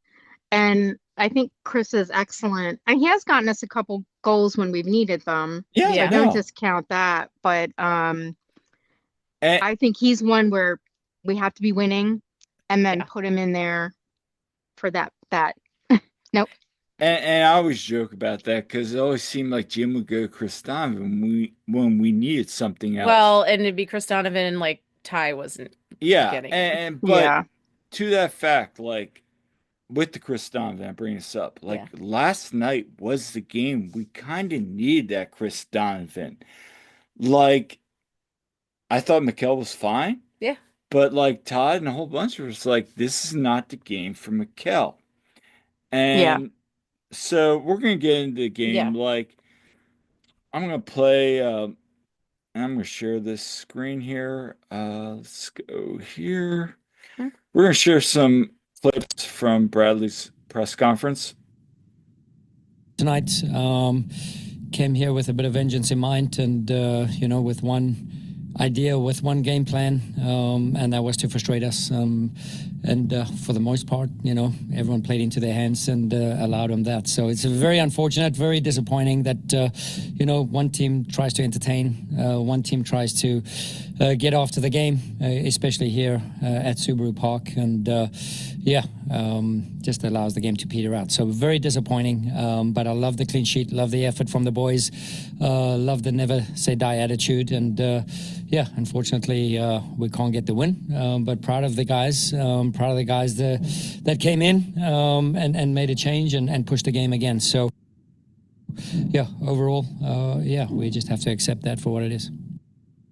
And I think Chris is excellent. And he has gotten us a couple goals when we've needed them. Yeah. So I Yeah. don't No. discount that. But And I think he's one where we have to be winning and then Yeah. put him in there for that. Nope. and I always joke about that because it always seemed like Jim would go to Chris Donovan when we needed something else. Well, and it'd be Chris Donovan and like Ty wasn't Yeah. getting it. But Yeah. to that fact, like with the Chris Donovan, I bring this up. Like Yeah. last night was the game we kind of need that Chris Donovan. Like I thought Nichelle was fine, Yeah. but like Todd and a whole bunch of us like this is not the game for Nichelle. Yeah. And so we're gonna get into the game. Yeah. Like I'm gonna play. And I'm gonna share this screen here. Let's go here. Okay. We're gonna share some clips from Bradley's press conference. Tonight. came here with a bit of vengeance in mind, and with one idea, with one game plan, and that was to frustrate us. And for the most part, everyone played into their hands and allowed them that. So it's very unfortunate, very disappointing that one team tries to entertain, one team tries to get after the game, especially here at Subaru Park, and just allows the game to peter out. So very disappointing, but I love the clean sheet, love the effort from the boys, love the never say die attitude, and unfortunately we can't get the win, but proud of the guys, that came in and made a change and pushed the game again. So overall, we just have to accept that for what it is.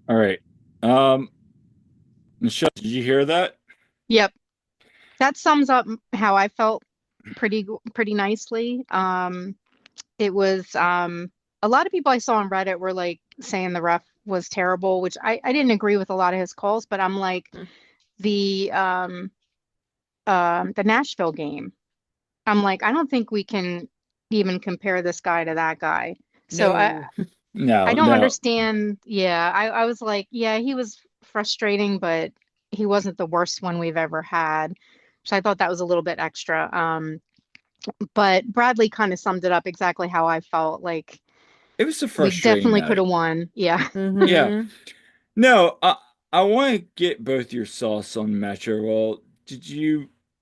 All right. Nichelle, did you hear that? Yep. That sums up how I felt pretty nicely. It was a lot of people I saw on Reddit were like saying the ref was terrible, which I didn't agree with a lot of his calls, but I'm like the Nashville game. I'm like, I don't think we can even compare this guy to that guy. So I don't understand. Yeah, I was like, yeah, he was frustrating, but he wasn't the worst one we've ever had. So I thought that was a little bit extra. But Bradley kind of summed it up exactly how I felt. Like it was a we frustrating definitely night. could have won. Yeah. Yeah. No, I want to get both your thoughts on Metro. Well,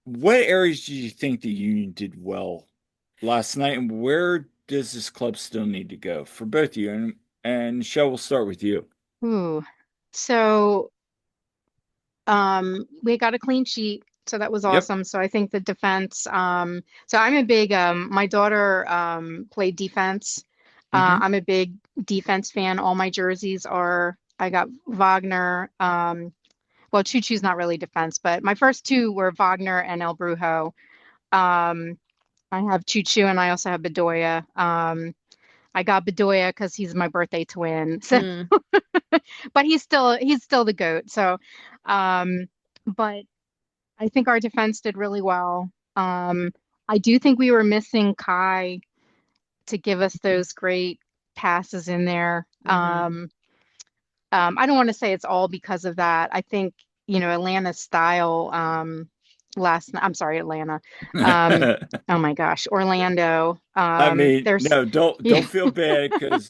what areas did you think the Union did well last night, and where does this club still need to go for both of you? And Nichelle, we'll start with you. Ooh. So we got a clean sheet, so that was Yep. awesome. So I think the defense, so I'm a big my daughter played defense. I'm a big defense fan. All my jerseys are, I got Wagner. Well, Choo Choo's not really defense, but my first two were Wagner and El Brujo. I have Choo Choo and I also have Bedoya. I got Bedoya because he's my birthday twin. So but he's still the GOAT. So but I think our defense did really well. I do think we were missing Kai to give us those great passes in there. I don't want to say it's all because of that. I think, Atlanta's style, I'm sorry, Atlanta. Oh my gosh, Orlando. I mean, There's no, don't feel bad because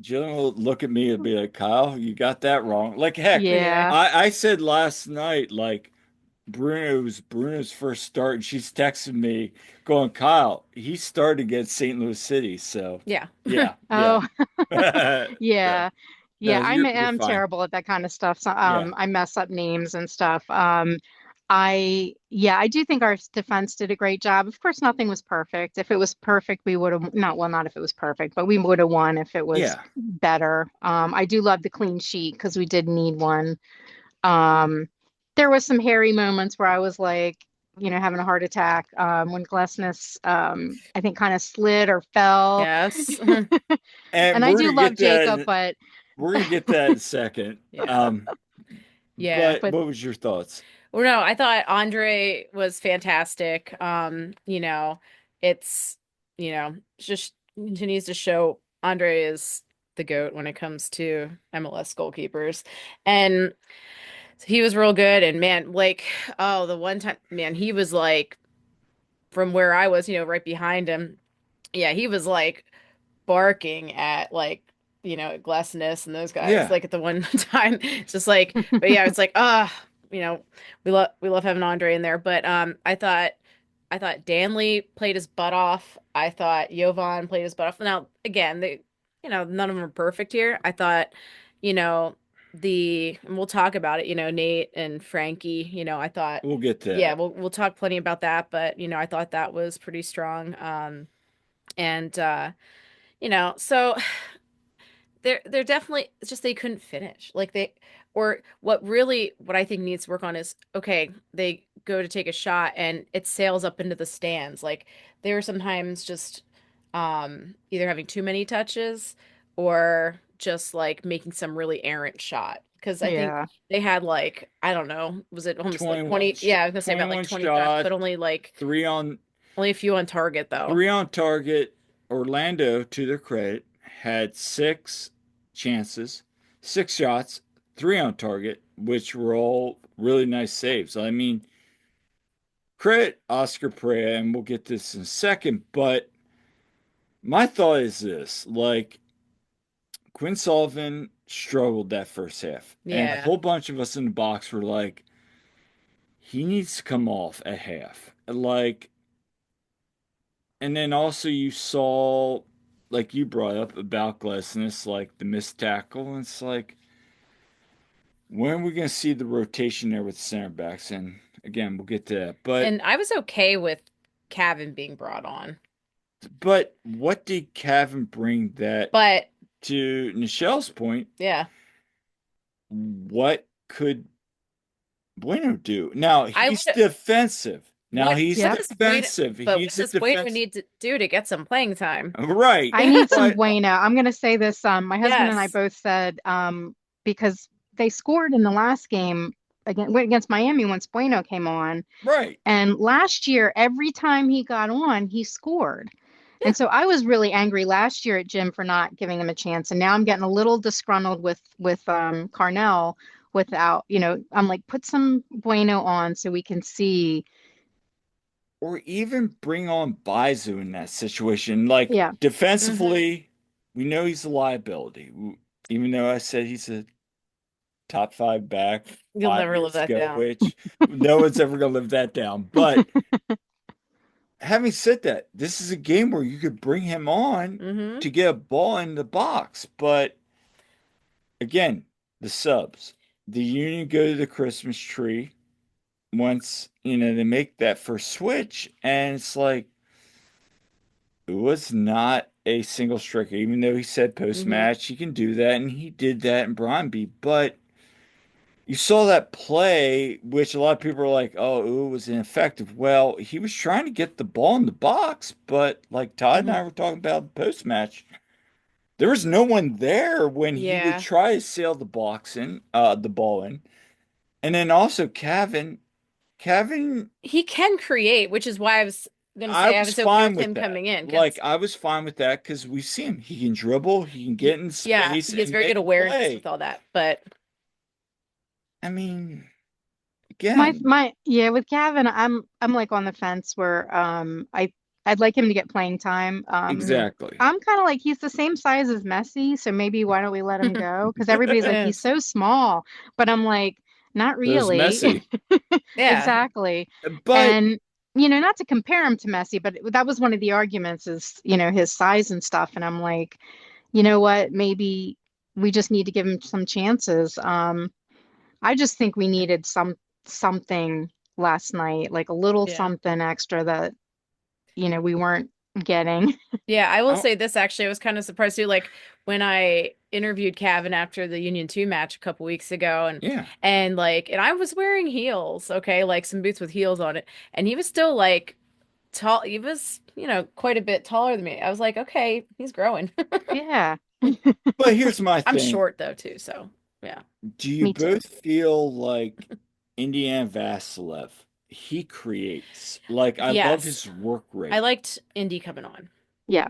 Jillian will look at me and be like, Kyle, you got that wrong. Like, heck, yeah. I said last night, like, Bruno's first start, and she's texting me going, Kyle, he started against St. Louis City. So, Yeah. Oh, yeah. yeah. No, I'm you're I'm fine. terrible at that kind of stuff. So Yeah. I mess up names and stuff. I do think our defense did a great job. Of course, nothing was perfect. If it was perfect, we would have not if it was perfect, but we would have won if it was Yeah. better. I do love the clean sheet because we did need one. There was some hairy moments where I was like, having a heart attack when Glessness, I think, kind of slid or fell. Yes. And And I do love Jacob, but we're gonna get that in a second. Yeah. Yeah. But what was your thoughts? Well, no, I thought Andre was fantastic. It's, just continues to show Andre is the GOAT when it comes to MLS goalkeepers. And he was real good. And man, like, oh, the one time, man, he was like from where I was, right behind him. Yeah, he was like barking at like Glessness and those guys Yeah. like at the one time. It's just like, but yeah, it's like we love having Andre in there, but I thought Danley played his butt off. I thought Jovan played his butt off. Now again, none of them are perfect here. I thought you know and we'll talk about it, Nate and Frankie, I thought We'll get to yeah, that. we'll talk plenty about that, but I thought that was pretty strong. And so they're definitely, it's just they couldn't finish. Like what I think needs to work on is, okay, they go to take a shot and it sails up into the stands. Like they were sometimes just either having too many touches or just like making some really errant shot. Because I think yeah. they had like, I don't know, was it almost like 21 20? Yeah, I was gonna say about like 21 20 shots, shots, but only like three on only a few on target though. three on target. Orlando, to their credit, had 6 chances, 6 shots, 3 on target, which were all really nice saves. I mean, credit Oscar Perea, and we'll get this in a second, but my thought is this, like, Quinn Sullivan struggled that first half, and a Yeah. whole bunch of us in the box were like, he needs to come off at half. Like, and then also you saw, like you brought up about Glesnes, like the missed tackle, and it's like, when are we going to see the rotation there with center backs? And again, we'll get to that. And I was okay with Cavan being brought on. But what did Cavan bring that, But to Nichelle's point, yeah, what could Bueno do? Now I he's would. defensive. Now he's Yep. defensive. But what He's a does Bueno defense. need to do to get some playing time? Right. I need some But bueno. I'm going to say this. My husband and I Yes. both said because they scored in the last game against Miami once Bueno came on. right. And last year, every time he got on, he scored. Yeah. And so I was really angry last year at Jim for not giving him a chance. And now I'm getting a little disgruntled with Carnell without, I'm like, put some bueno on so we can see. Or even bring on Baizu in that situation. Like Yeah. defensively, we know he's a liability. Even though I said he's a top 5 back You'll 5 never live years that ago, down. which no one's ever gonna live that down. But having said that, this is a game where you could bring him on Mm-hmm. to get a ball in the box. But again, the subs. The Union go to the Christmas tree once, they make that first switch, and it's like, it was not a single striker, even though he said post Mm-hmm. match he can do that, and he did that in Brøndby. But you saw that play, which a lot of people are like, oh, it was ineffective. Well, he was trying to get the ball in the box, but like Todd and Mm-hmm. I were talking about post match, there was no one there when he would Yeah. try to sail the ball in. And then also Kevin, He can create, which is why I was gonna I say I was was okay fine with with him that. coming in Like, because I was fine with that because we see him. He can dribble, he can get in yeah, space he has and very good make a awareness with play. all that. But I mean, My again, my yeah, with Gavin, I'm like on the fence where I'd like him to get playing time. mhm. exactly. I'm kind of like he's the same size as Messi, so maybe why don't we let him go? Because everybody's like he's Yes. so small, but I'm like not There's really. Messi. Yeah. Exactly. But And not to compare him to Messi, but that was one of the arguments is, his size and stuff. And I'm like, you know what? Maybe we just need to give him some chances. I just think we needed something last night, like a little Yeah. something extra that, we weren't getting. Yeah, I will I, say this actually, I was kind of surprised too. Like when I interviewed Cavan after the Union 2 match a couple weeks ago, and yeah, and I was wearing heels, okay, like some boots with heels on it, and he was still like tall. He was, quite a bit taller than me. I was like, okay, he's growing. Yeah, but here's my I'm thing. short though too, so yeah. Do you me too. both feel like Indiana Vasilev, he creates? Like, I love Yes. his work I rate. liked Indy coming on. Yeah,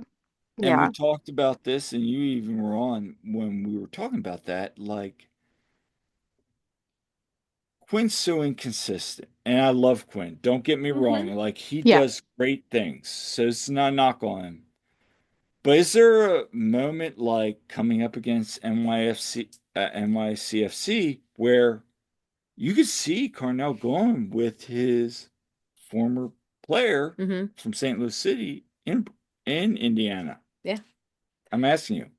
And we yeah. talked about this, and you even were on when we were talking about that. Like, Quinn's so inconsistent, and I love Quinn. Don't get me Hmm. wrong. Like, he Yeah. does great things, so it's not a knock on him. But is there a moment like coming up against NYCFC where you could see Carnell going with his former player Hmm. from St. Louis City in Indiana? Yeah. I'm asking you.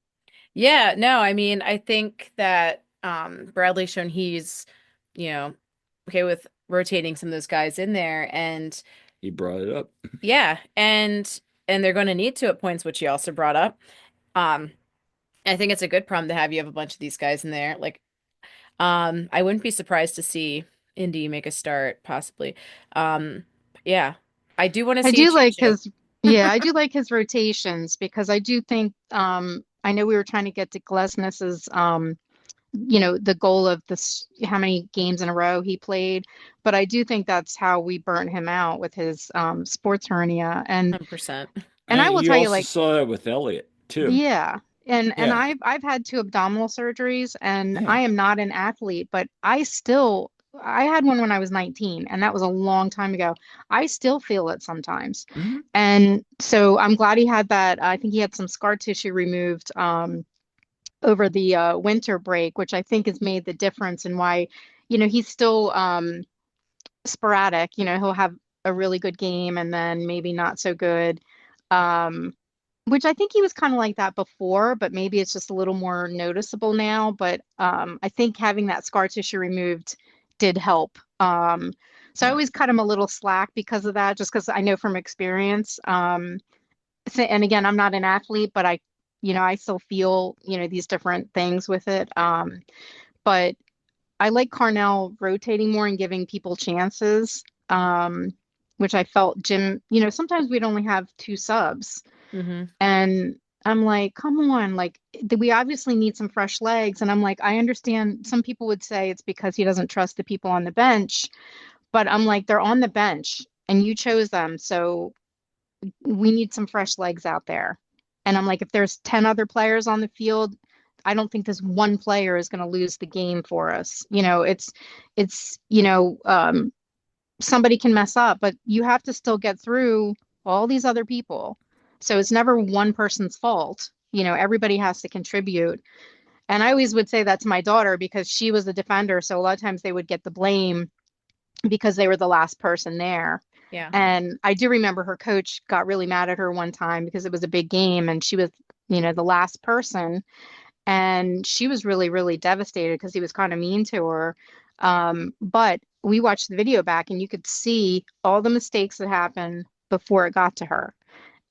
Yeah, no, I mean, I think that Bradley's shown he's, you know, okay with rotating some of those guys in there and He brought it up. yeah, and they're going to need to at points, which he also brought up. Um I think it's a good problem to have. You have a bunch of these guys in there. Like, I wouldn't be surprised to see Indy make a start, possibly. Yeah, I do want to I see a do like Choo-Choo. his yeah, I do like his rotations because I do think I know we were trying to get to Glesnes's the goal of this how many games in a row he played, but I do think that's how we burnt him out with his sports hernia. And 100%. and I And will you tell you also like saw that with Elliott too. yeah. And Yeah. I've had two abdominal surgeries, and Yeah. I am not an athlete, but I had one when I was 19, and that was a long time ago. I still feel it sometimes. Hmm. And so I'm glad he had that. I think he had some scar tissue removed over the winter break, which I think has made the difference in why, he's still sporadic. He'll have a really good game and then maybe not so good. Um, which I think he was kind of like that before, but maybe it's just a little more noticeable now. But I think having that scar tissue removed did help. So I Yeah. always cut him a little slack because of that, just because I know from experience. And again, I'm not an athlete, but I still feel, these different things with it. But I like Carnell rotating more and giving people chances, which I felt Jim, sometimes we'd only have two subs. Hmm. And I'm like, come on, like we obviously need some fresh legs. And I'm like, I understand some people would say it's because he doesn't trust the people on the bench, but I'm like, they're on the bench and you chose them. So we need some fresh legs out there. And I'm like, if there's 10 other players on the field, I don't think this one player is going to lose the game for us. It's, somebody can mess up, but you have to still get through all these other people. So it's never one person's fault. Everybody has to contribute. And I always would say that to my daughter because she was the defender. So a lot of times they would get the blame because they were the last person there. Yeah. And I do remember her coach got really mad at her one time because it was a big game and she was, the last person. And she was really, really devastated because he was kind of mean to her. But we watched the video back and you could see all the mistakes that happened before it got to her.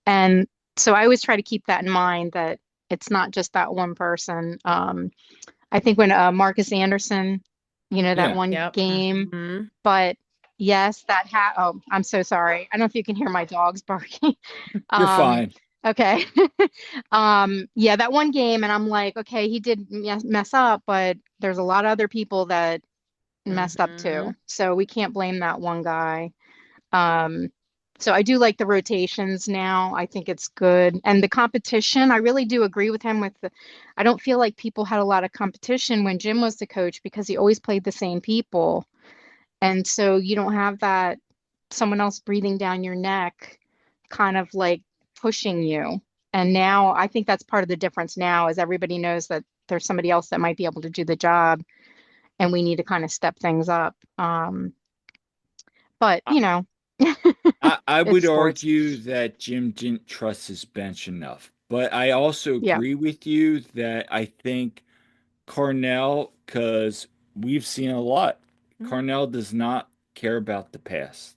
And so I always try to keep that in mind that it's not just that one person. I think when Marcus Anderson, that Yeah. one Yep. game, Hmm. but yes, oh, I'm so sorry. I don't know if you can hear my dogs barking. You're Um, fine. okay. Yeah, that one game, and I'm like, okay, he did mess up, but there's a lot of other people that messed up Hmm. too. So we can't blame that one guy. Um, so I do like the rotations now. I think it's good. And the competition, I really do agree with him I don't feel like people had a lot of competition when Jim was the coach because he always played the same people. And so you don't have that someone else breathing down your neck, kind of like pushing you. And now I think that's part of the difference now is everybody knows that there's somebody else that might be able to do the job and we need to kind of step things up. But I, I it's would sports. argue that Jim didn't trust his bench enough. But I also Yeah. agree with you that I think Carnell, because we've seen a lot, Carnell does not care about the past.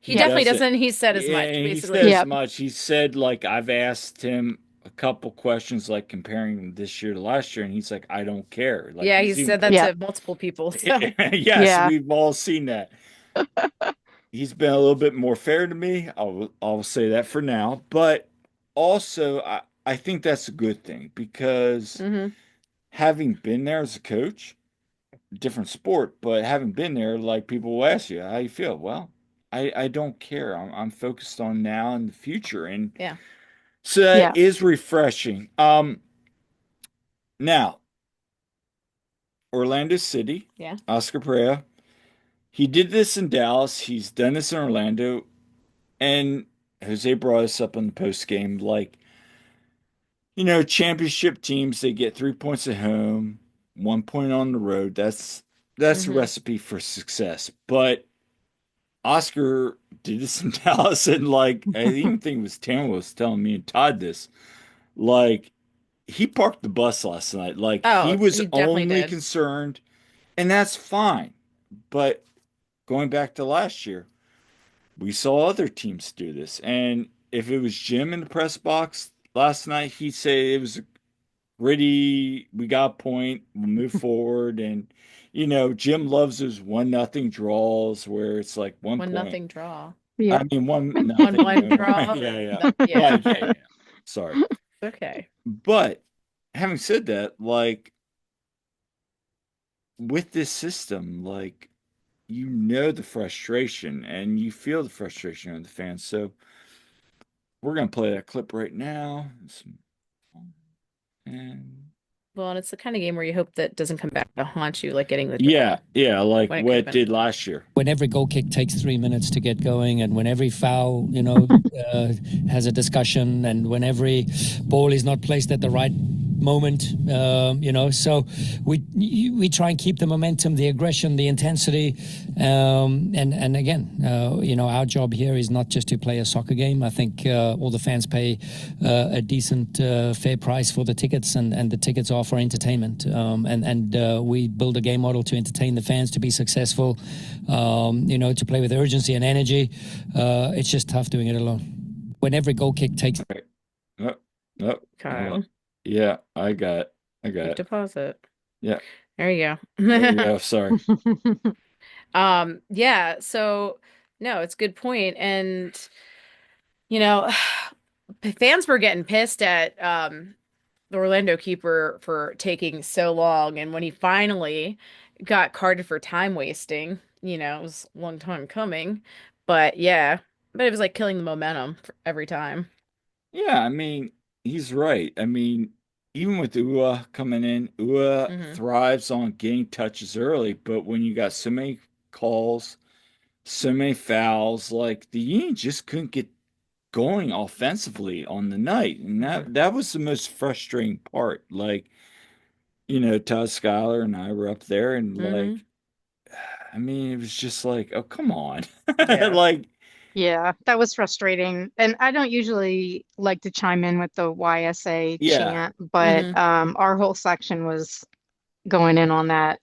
He He Yep. definitely doesn't. doesn't. He said as Yeah, much, and he said basically. as Yep. much. He said, like, I've asked him a couple questions, like comparing this year to last year, and he's like, I don't care. Like, Yeah, he he's even. said that Yep. to multiple people. So, Yes, Yeah. we've all seen that. He's been a little bit more fair to me. I'll say that for now. But also, I think that's a good thing because hmm. having been there as a coach, different sport, but having been there, like people will ask you, how you feel? Well, I don't care. I'm focused on now and the future. And Yeah. so that Yeah. is refreshing. Now, Orlando City, Yeah. Oscar Pereira, he did this in Dallas. He's done this in Orlando. And Jose brought us up on the post game, like, championship teams, they get 3 points at home, 1 point on the road. That's a Hmm. recipe for success. But Oscar did this in Dallas, and like I even think it was Tamara was telling me and Todd this. Like he parked the bus last night. Like he Oh, was he definitely only did. concerned, and that's fine. But going back to last year, we saw other teams do this. And if it was Jim in the press box last night, he'd say it was a gritty, we got a point, we'll move forward. And, Jim loves those 1-0 draws where it's like one One point. nothing draw. I Yep. mean, one 1-1 nothing. draw. Yeah, yeah. Yeah. Well, yeah, yeah. Sorry. Okay. But having said that, like with this system, like the frustration and you feel the frustration of the fans. So we're gonna play that clip right now. And Well, and it's the kind of game where you hope that doesn't come back to haunt you, like getting the yeah, draw yeah, like when it what could have it been. did last year. When every goal kick takes 3 minutes to get going, and when every foul, has a discussion, and when every ball is not placed at the right moment, so we try and keep the momentum, the aggression, the intensity, and again, our job here is not just to play a soccer game. I think all the fans pay a decent, fair price for the tickets, and the tickets are for entertainment, and we build a game model to entertain the fans, to be successful, to play with urgency and energy. It's just tough doing it alone. When every goal kick takes. Right. Oh, oh, Kyle, yeah, I got quick it. deposit. Yeah, There you there you go. go. Sorry. Yeah, so no, it's a good point. And you know, fans were getting pissed at the Orlando keeper for taking so long. And when he finally got carded for time wasting, it was a long time coming. But yeah, but it was like killing the momentum for every time. Yeah, I mean, he's right. I mean, even with Ua coming in, Ua Hmm. thrives on getting touches early, but when you got so many calls, so many fouls, like the Union just couldn't get going offensively on the night. And Hmm. that was the most frustrating part. Like, Todd Schuyler and I were up there and Hmm. like, I mean, it was just like, oh, come on. Yeah. Like, Yeah, that was frustrating. And I don't usually like to chime in with the YSA yeah. chant, but Hmm. our whole section was going in on that.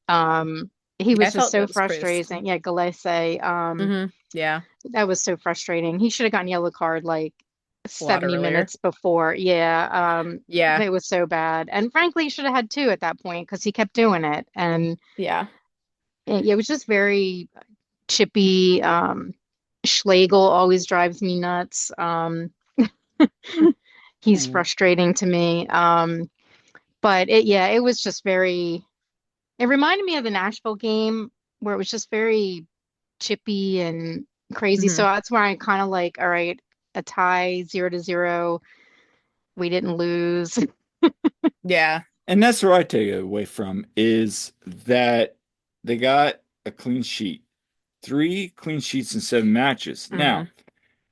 He Yeah, I was just felt so that was pretty. frustrating. Yeah, Gillespie, Yeah, that was so frustrating. He should have gotten yellow card like a lot 70 earlier. minutes before. Yeah, Yeah, it was so bad. And frankly, he should have had two at that point because he kept doing it. And yeah. it was just very chippy. Schlegel always drives me nuts. He's Mm. frustrating to me. But it was just very, it reminded me of the Nashville game where it was just very chippy and crazy. So Hmm. that's why I kind of like, all right, a tie, 0-0. We didn't lose. Yeah. And that's what I take away from is that they got a clean sheet, 3 clean sheets in 7 matches. Now, Hmm.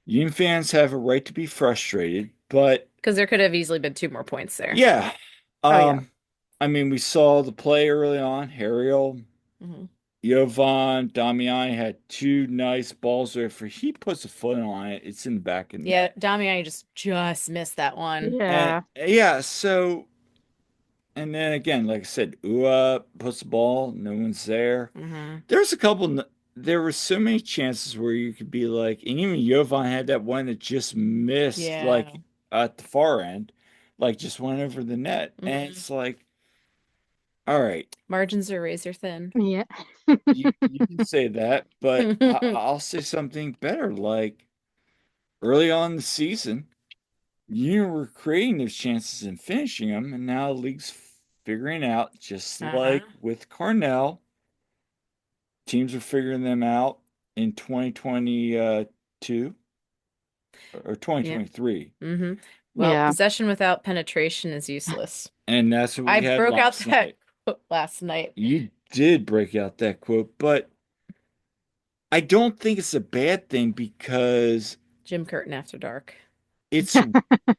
Union fans have a right to be frustrated, but Because there could have easily been 2 more points there. yeah, Oh yeah. I mean, we saw the play early on. Harriel, Hmm. Jovan, Damiani had two nice balls there. For he puts a foot on it, it's in the back of the Yeah, net. Damiani just missed that one. And Yeah. yeah, so and then again, like I said, Ua puts the ball, no one's there. Hmm. There's a couple. There were so many chances where you could be like, and even Jovan had that one that just missed, Yeah. like at the far end, like just went over the net, and Hmm. it's like, all right, Margins are razor thin. Yeah. you can say that, but I'll say something better. Like early on in the season, you were creating those chances and finishing them, and now the league's figuring out, just Uh-huh. like with Carnell. Teams are figuring them out in 2022 or Yeah. 2023. Hmm. Well, Yeah. possession without penetration is useless. And that's what I we had broke out last that night. quote last night. You did break out that quote, but I don't think it's a bad thing because Jim Curtin after dark. it's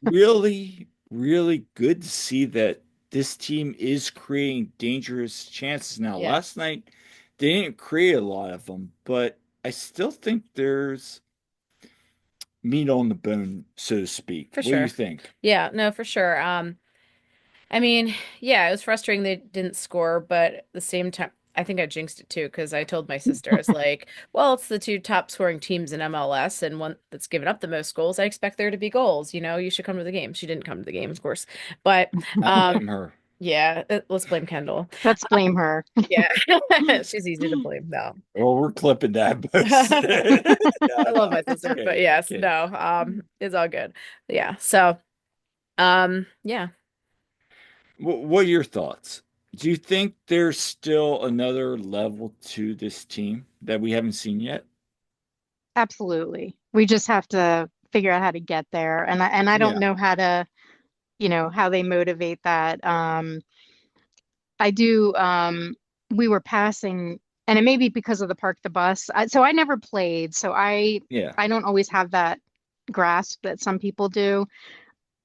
really, really good to see that this team is creating dangerous chances. Now, Yeah, last night, they didn't create a lot of them, but I still think there's meat on the bone, so to speak. for What do you sure. think? Yeah, no, for sure. I mean, yeah, it was frustrating they didn't score, but at the same time, I think I jinxed it too because I told my sister, I was like, well, it's the two top scoring teams in MLS and one that's given up the most goals. I expect there to be goals. You should come to the game. She didn't come to the game, of course. But I blame her. yeah, let's blame Kendall. Let's blame her. Yeah, she's easy to blame. No, Well, we're clipping that post. I No, love no, my it's sister, but okay. yes, Okay. no, it's all good. Yeah, so, yeah, What are your thoughts? Do you think there's still another level to this team that we haven't seen yet? Absolutely. We just have to figure out how to get there. And I don't Yeah. know how to how they motivate that. I do, we were passing, and it may be because of the park the bus. So I never played, so Yeah. I don't always have that grasp that some people do,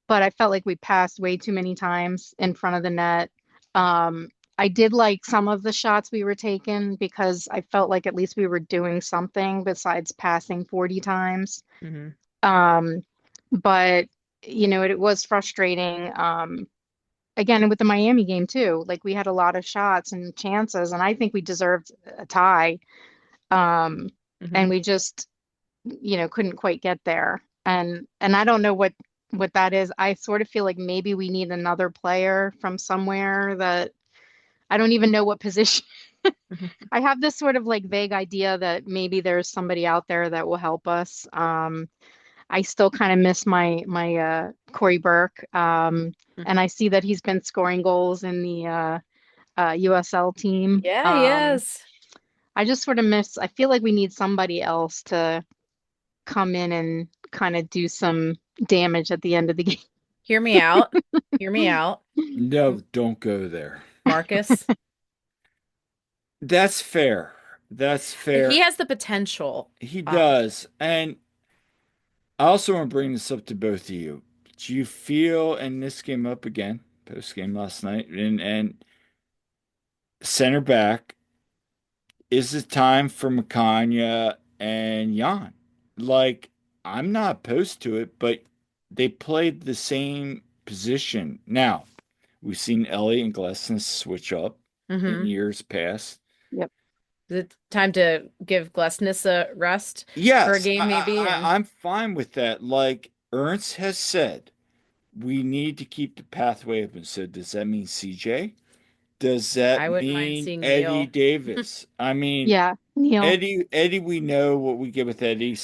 but I felt like we passed way too many times in front of the net. I did like some of the shots we were taking because I felt like at least we were doing something besides passing 40 times. Hmm. Um, but it was frustrating. Again, with the Miami game too, like we had a lot of shots and chances, and I think we deserved a tie. Um, Hmm. and we just, couldn't quite get there. And I don't know what that is. I sort of feel like maybe we need another player from somewhere that I don't even know what position. Hmm. I have this sort of like vague idea that maybe there's somebody out there that will help us. I still kind of miss my Corey Burke. And I see that he's been scoring goals in the USL team. Yeah, yes. I just sort of miss, I feel like we need somebody else to come in and kind of do some damage at the end of the game. Hear me out. Hear me out. No, don't go there. Marcus. That's fair. That's He fair. has the potential. He Uh, does. And I also want to bring this up to both of you. Do you feel, and this came up again, post game last night, and center back, is it time for Makanya and Jan? Like, I'm not opposed to it, but they played the same position. Now, we've seen Ellie and Glesson switch up in hmm. years past. Yep. Is it time to give Glessness a rest for a Yes, game, maybe? And I'm fine with that. Like Ernst has said, we need to keep the pathway open. So does that mean CJ? Does I that wouldn't mind mean seeing Eddie Neil. Davis? I mean, Yeah, Neil. Eddie, we know what we get with Eddie. Oh, by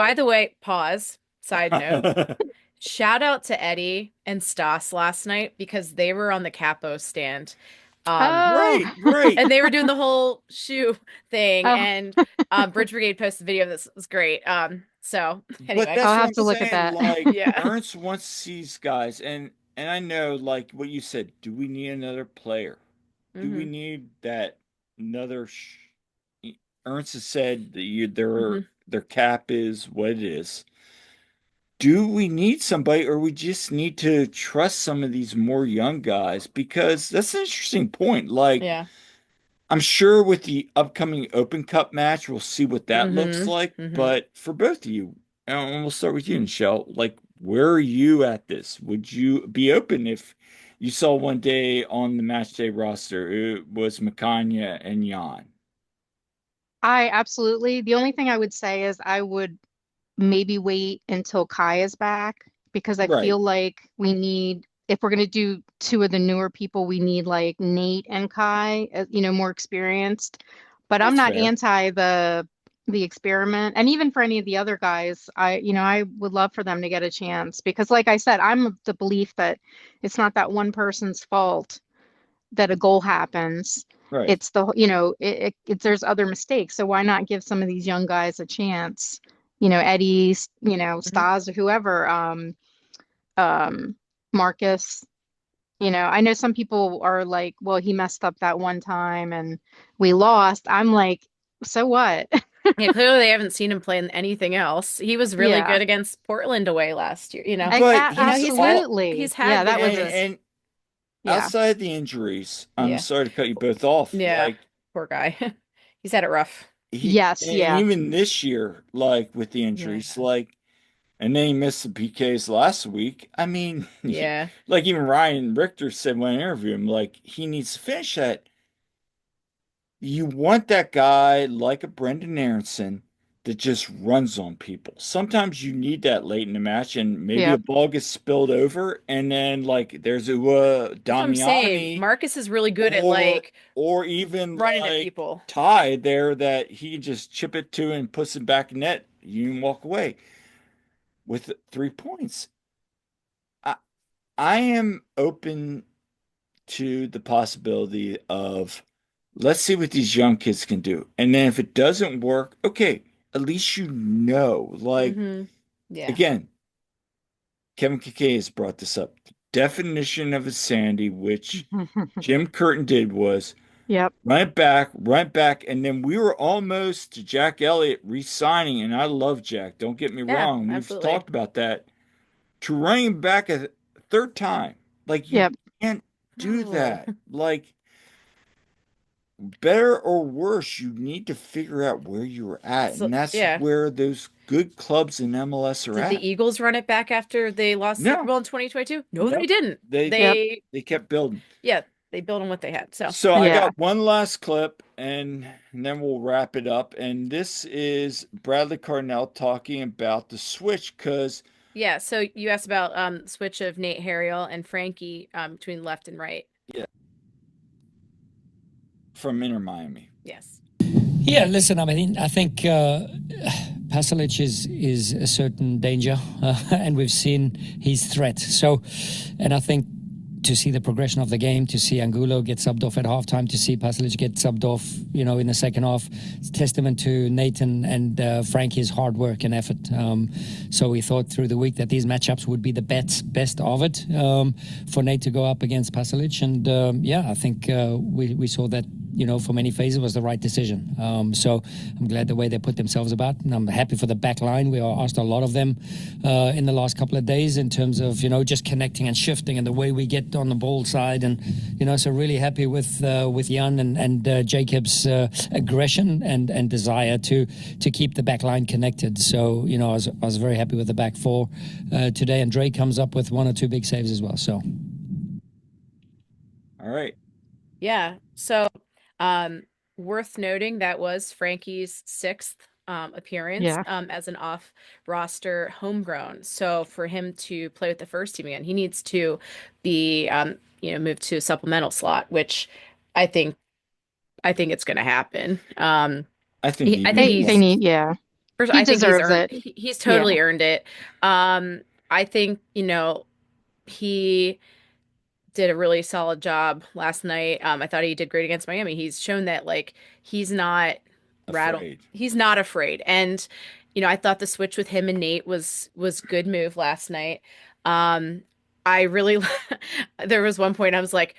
Sal. the way, pause. Side note. Shout out to Eddie and Stas last night because they were on the capo stand. Um, Oh, Right, right. and they were doing the whole shoe thing, oh, and Bridge Brigade posted a video of this. It was great. So But anyway, that's I'll what have I'm to look at saying. that. Like yeah. Ernst wants these guys, and I know, like what you said. Do we need another player? Do we Hmm. need that another? Ernst has said that Hmm. their cap is what it is. Do we need somebody, or we just need to trust some of these more young guys? Because that's an interesting point. Like, Yeah. I'm sure with the upcoming Open Cup match, we'll see what that looks Hmm. like. Hmm. But for both of you, and we'll start with you, Nichelle. Like, where are you at this? Would you be open if you saw one day on the match day roster it was Makanya and Jan? I absolutely. The only thing I would say is I would maybe wait until Kai is back because I Right. feel like we need, if we're going to do two of the newer people, we need like Nate and Kai, more experienced. But I'm That's not fair. anti the experiment. And even for any of the other guys, I would love for them to get a chance because like I said, I'm of the belief that it's not that one person's fault that a goal happens. Right. It's there's other mistakes. So why not give some of these young guys a chance? Eddie, Hmm. Stas or whoever, um, Marcus. I know some people are like, well, he messed up that one time and we lost. I'm like, so what? Yeah, clearly they haven't seen him play in anything else. He was really Yeah, good against Portland away last year. But he's all He's absolutely. had Yeah, good that was a, moments. and yeah, outside the injuries, I'm Yeah. sorry to cut you both off. Yeah. Like Poor guy. He's had it rough. yes, and yeah, even this year, like with the Yeah. injuries, like and then he missed the PKs last week. I mean, Yeah. like even Ryan Richter said when I interviewed him, like he needs to finish that. You want that guy like a Brendan Aronson that just runs on people. Sometimes you need that late in the match, and maybe a yeah. ball gets spilled over, and then like there's a That's what I'm saying. Damiani Marcus is really good at or like or even running at like people. Ty there that he can just chip it to and puts it back in net. You can walk away with 3 points. I I am open to the possibility of let's see what these young kids can do. And then if it doesn't work, okay, at least you know. Like Hmm. Yeah. again, Kevin Kike has brought this up. definition of a Sandy, which Jim Curtin did was Yep, run it back, and then we were almost to Jack Elliott re-signing, and I love Jack, don't get me Yeah, wrong. We've absolutely. talked about that. To running him back a third time. Like you yep. can't do No. that. Like better or worse, you need to figure out where you're at. So And that's yeah. where those good clubs in MLS are Did the at. Eagles run it back after they lost the Super No, Bowl in 2022? No, they nope. didn't. They Yep. they kept building. Yeah, they built on what they had. So So I Yeah. got one last clip and then we'll wrap it up. And this is Bradley Carnell talking about the switch because yeah, so you asked about switch of Nate Harriel and Frankie between left and right. yeah, from Inter Miami. Yes. Yeah, listen, I mean, I think Pasalic is a certain danger, and we've seen his threat. So, and I think to see the progression of the game, to see Angulo get subbed off at halftime, to see Pasalic get subbed off, in the second half, it's testament to Nathan and Frankie's hard work and effort. So we thought through the week that these matchups would be the best of it for Nate to go up against Pasalic. And I think we saw that for many phases was the right decision. So I'm glad the way they put themselves about, and I'm happy for the back line. We asked a lot of them in the last couple of days in terms of just connecting and shifting and the way we get on the ball side, and so really happy with Jan and Jacob's aggression and desire to keep the back line connected. So I was very happy with the back four today, and Drake comes up with one or two big saves as well. So All right. Yeah. So worth noting that was Frankie's sixth appearance Yeah. as an off roster homegrown. So for him to play with the first team again, he needs to be moved to a supplemental slot, which I think it's going to happen. I think I think They he's need, yeah. first. He I think he's deserves earned. it. He's Yeah. totally earned it. I think he did a really solid job last night. I thought he did great against Miami. He's shown that he's not rattled. afraid. He's not afraid. And I thought the switch with him and Nate was good move last night. I really there was one point I was like,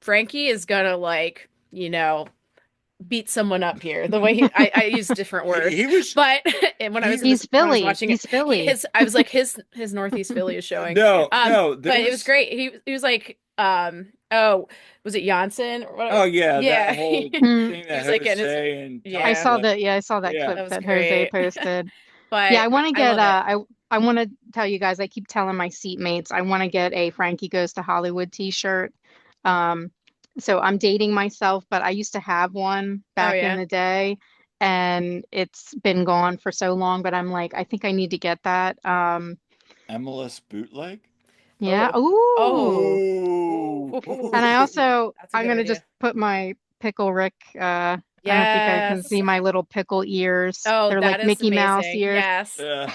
Frankie is gonna beat someone up here. The way I used different words, He was but and when I was He's when I was Philly. watching He's it, Philly. I was like his Northeast Philly is showing. no, But it was great. He was like, oh, was it Janssen or what? Oh yeah, Yeah. that whole Mm. thing He that was like getting his, Jose and yeah. I saw Tom, that. Yeah, I saw that yeah. clip That was that Jose great. posted. But Yeah, I want to I get love it. I want to tell you guys, I keep telling my seatmates, I want to get a Frankie Goes to Hollywood t-shirt. Um, so I'm dating myself, but I used to have one Oh back in yeah. the day and it's been gone for so long, but I'm like, I think I need to get that. MLS bootleg. Yeah. Oh. Ooh. Ooh, And I also, That's a I'm good gonna idea. just put my pickle Rick, I don't know if you guys can Yes. see my little pickle ears. Oh, They're that like is Mickey Mouse amazing. ears. Yes. yeah.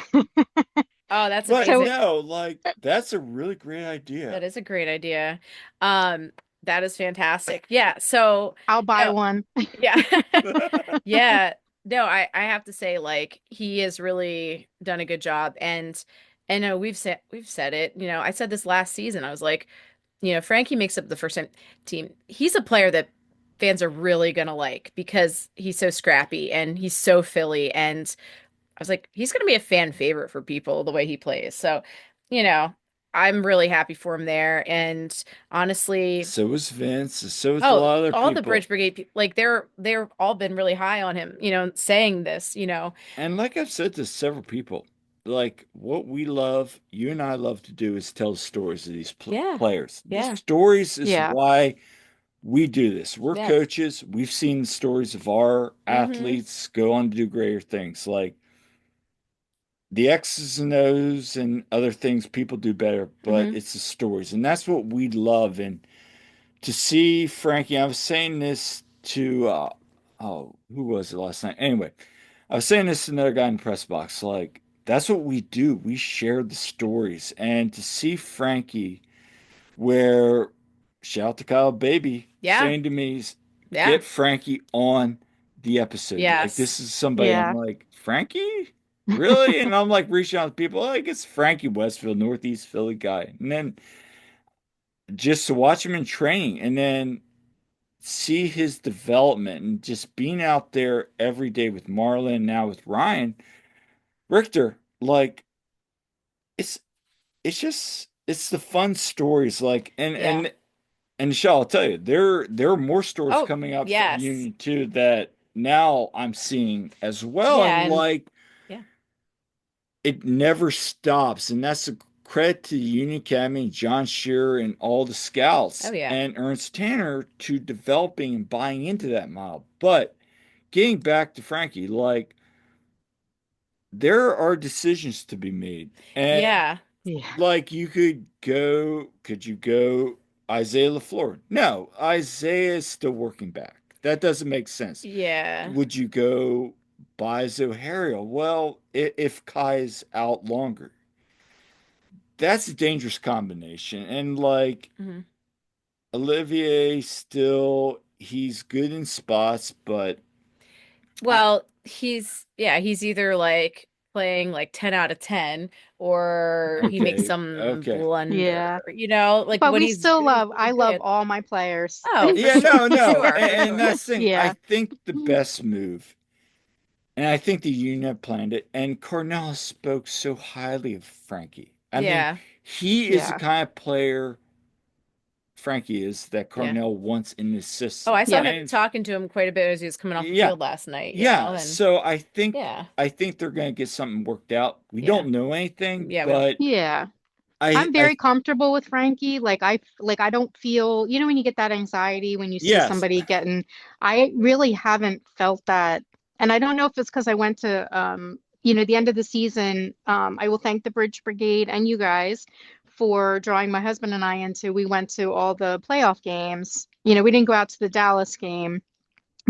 Oh, that's But So amazing. no, like that's a really great idea. That is a great idea. That is fantastic. Yeah. So, I'll buy no, one. yeah. Yeah. No, I have to say, he has really done a good job. And no, we've said it. I said this last season. I was like, Frankie makes up the first team. He's a player that fans are really gonna like because he's so scrappy and he's so Philly. And I was like, he's gonna be a fan favorite for people the way he plays. So, you know, I'm really happy for him there. And honestly, So was Vince. So was a oh, lot of other all the people. Bridge Brigade, they're all been really high on him, saying this. And like I've said to several people, like what we love, you and I love to do is tell the stories of these Yeah, players. The yeah, stories is Yeah. why we do this. We're yeah. coaches. We've seen the stories of our Mm-hmm. athletes go on to do greater things. Like the X's and O's and other things people do better, but Mm-hmm. it's the stories. And that's what we love. And to see Frankie, I was saying this to, who was it last night? Anyway, I was saying this to another guy in the press box. Like, that's what we do. We share the stories. And to see Frankie, where, shout out to Kyle Baby, Yeah, saying to me, yeah, get Frankie on the episode. Like, yes. this is somebody I'm Yeah. like, Frankie? really? And I'm like reaching out to people, like it's Frankie Westfield, Northeast Philly guy. And then just to watch him in training and then see his development and just being out there every day with Marlon, now with Ryan Richter, like it's it's the fun stories like Yeah. and Nichelle, I'll tell you, there are more stories Oh, coming up from yes. Union too that now I'm seeing as well. Yeah, And and like yeah. it never stops. And that's a credit to the Union Academy, John Shearer, and all the Oh scouts yeah. and Ernst Tanner to developing and buying into that model. But getting back to Frankie, like there are decisions to be made. And Yeah. Yeah. like could you go Isaiah LaFleur? No, Isaiah is still working back. That doesn't make sense. Yeah. Would you go buy Zohario? Well, if Kai's out longer, that's a dangerous combination. And like Mhm. Olivier still he's good in spots, but I Well, he's either like playing like 10 out of 10 or he makes okay, some okay. blunder, Yeah. like But when we he's still when he's love, really I love good. all my players. Oh, for Yeah, sure, no, for no. sure, for And sure. that's the thing. I Yeah. think the best move, and I think the union planned it, and Cornell spoke so highly of Frankie. I mean, Yeah. he is the Yeah. kind of player Frankie is that Yeah. Cornell wants in his Oh, I system. saw Yeah. him And talking to him quite a bit as he was coming off the yeah, field last night, yeah. and So yeah. I think they're going to get something worked out. We Yeah. don't know anything, Yeah, we don't. but Yeah. I'm I very comfortable with Frankie. Like I don't feel, when you get that anxiety when you see yes, somebody getting, I really haven't felt that. And I don't know if it's because I went to the end of the season. I will thank the Bridge Brigade and you guys for drawing my husband and I into. We went to all the playoff games. We didn't go out to the Dallas game,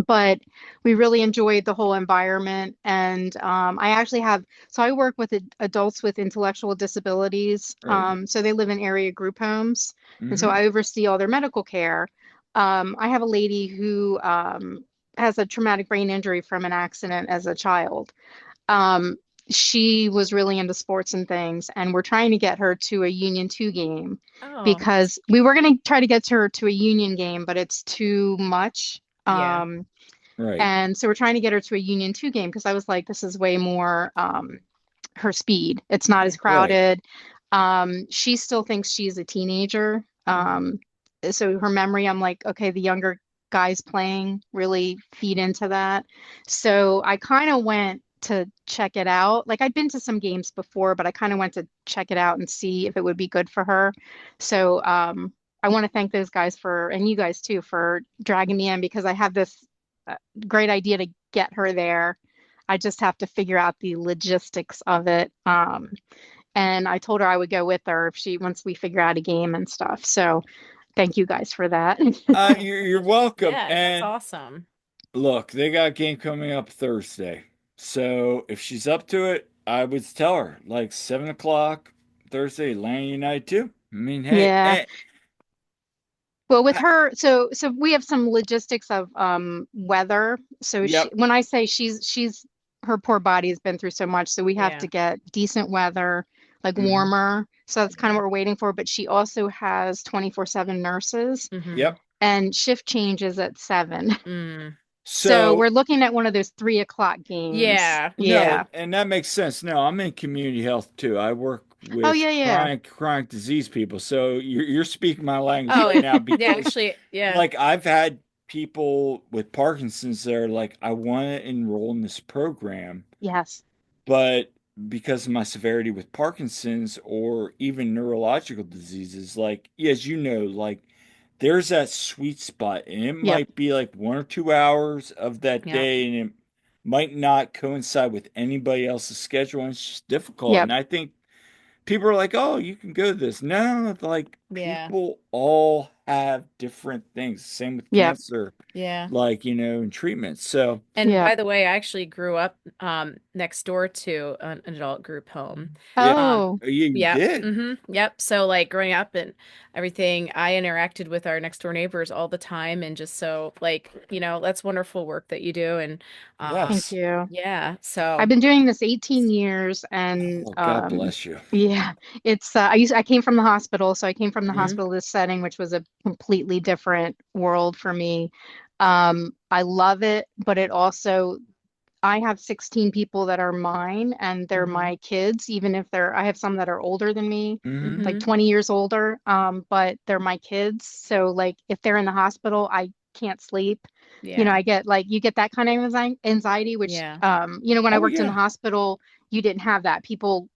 but we really enjoyed the whole environment. And I actually have, so I work with adults with intellectual disabilities. right. So they live in area group homes. And so Hmm. I oversee all their medical care. I have a lady who has a traumatic brain injury from an accident as a child. Um, she was really into sports and things, and we're trying to get her to a Union 2 game Oh, because we were going to try to get her to a Union game, but it's too much. yeah. Right, And so we're trying to get her to a Union 2 game because I was like, this is way more her speed. It's not Yeah. as right. crowded. She still thinks she's a teenager. Hmm. So her memory, I'm like, okay, the younger guys playing really feed into that. So I kind of went to check it out. Like I'd been to some games before, but I kind of went to check it out and see if it would be good for her. So I want to thank those guys and you guys too, for dragging me in because I have this great idea to get her there. I just have to figure out the logistics of it. And I told her I would go with her if once we figure out a game and stuff. So thank you guys for that. You're welcome. Yeah, that's And awesome. look, they got a game coming up Thursday. So if she's up to it, I would tell her like 7 o'clock Thursday, Atlanta United too. I mean, hey, Yeah. hey, Well, with I- her, so we have some logistics of weather. So yep, when I say she's her poor body has been through so much, so we have Yeah. to get decent weather, like hmm warmer. So that's kind of Hmm. what we're waiting for. But she also has 24/7 nurses Hmm. yep. and shift changes at 7. Mm. So So we're looking at one of those 3 o'clock games. Yeah. no, Yeah. Yeah. and that makes sense. No, I'm in community health too. I work Oh with yeah, yeah. chronic disease people. So you're speaking my language Oh, right and now yeah, because actually, yeah. like I've had people with Parkinson's that are like, I want to enroll in this program, Yes. but because of my severity with Parkinson's or even neurological diseases, like as you know, like there's that sweet spot, and it Yep. might be like 1 or 2 hours of that Yeah. day, and it might not coincide with anybody else's schedule, and it's just difficult. Yep. And I think people are like, "Oh, you can go to this." No, like Yeah. people all have different things. Same with Yep. cancer, Yeah. like, and treatment. So, And by Yep. the way, I actually grew up next door to an adult group home. yeah, Um, Oh, you yep. did. Yep. So like growing up and everything, I interacted with our next door neighbors all the time and just so like, that's wonderful work that you do and thank Yes. you. yeah. I've So been doing this 18 years and Oh, God bless you. yeah, it's I came from the hospital, so I came from the mhm, hospital this setting, which was a completely different world for me. I love it, but it also I have 16 people that are mine and they're mhm, my kids, even if I have some that are older than me, Hmm. like mhm. 20 years older, but they're my kids. So like if they're in the hospital, I can't sleep. Yeah. I get like you get that kind of anxiety, which Yeah. when I Oh, worked in the yeah. hospital, you didn't have that. People,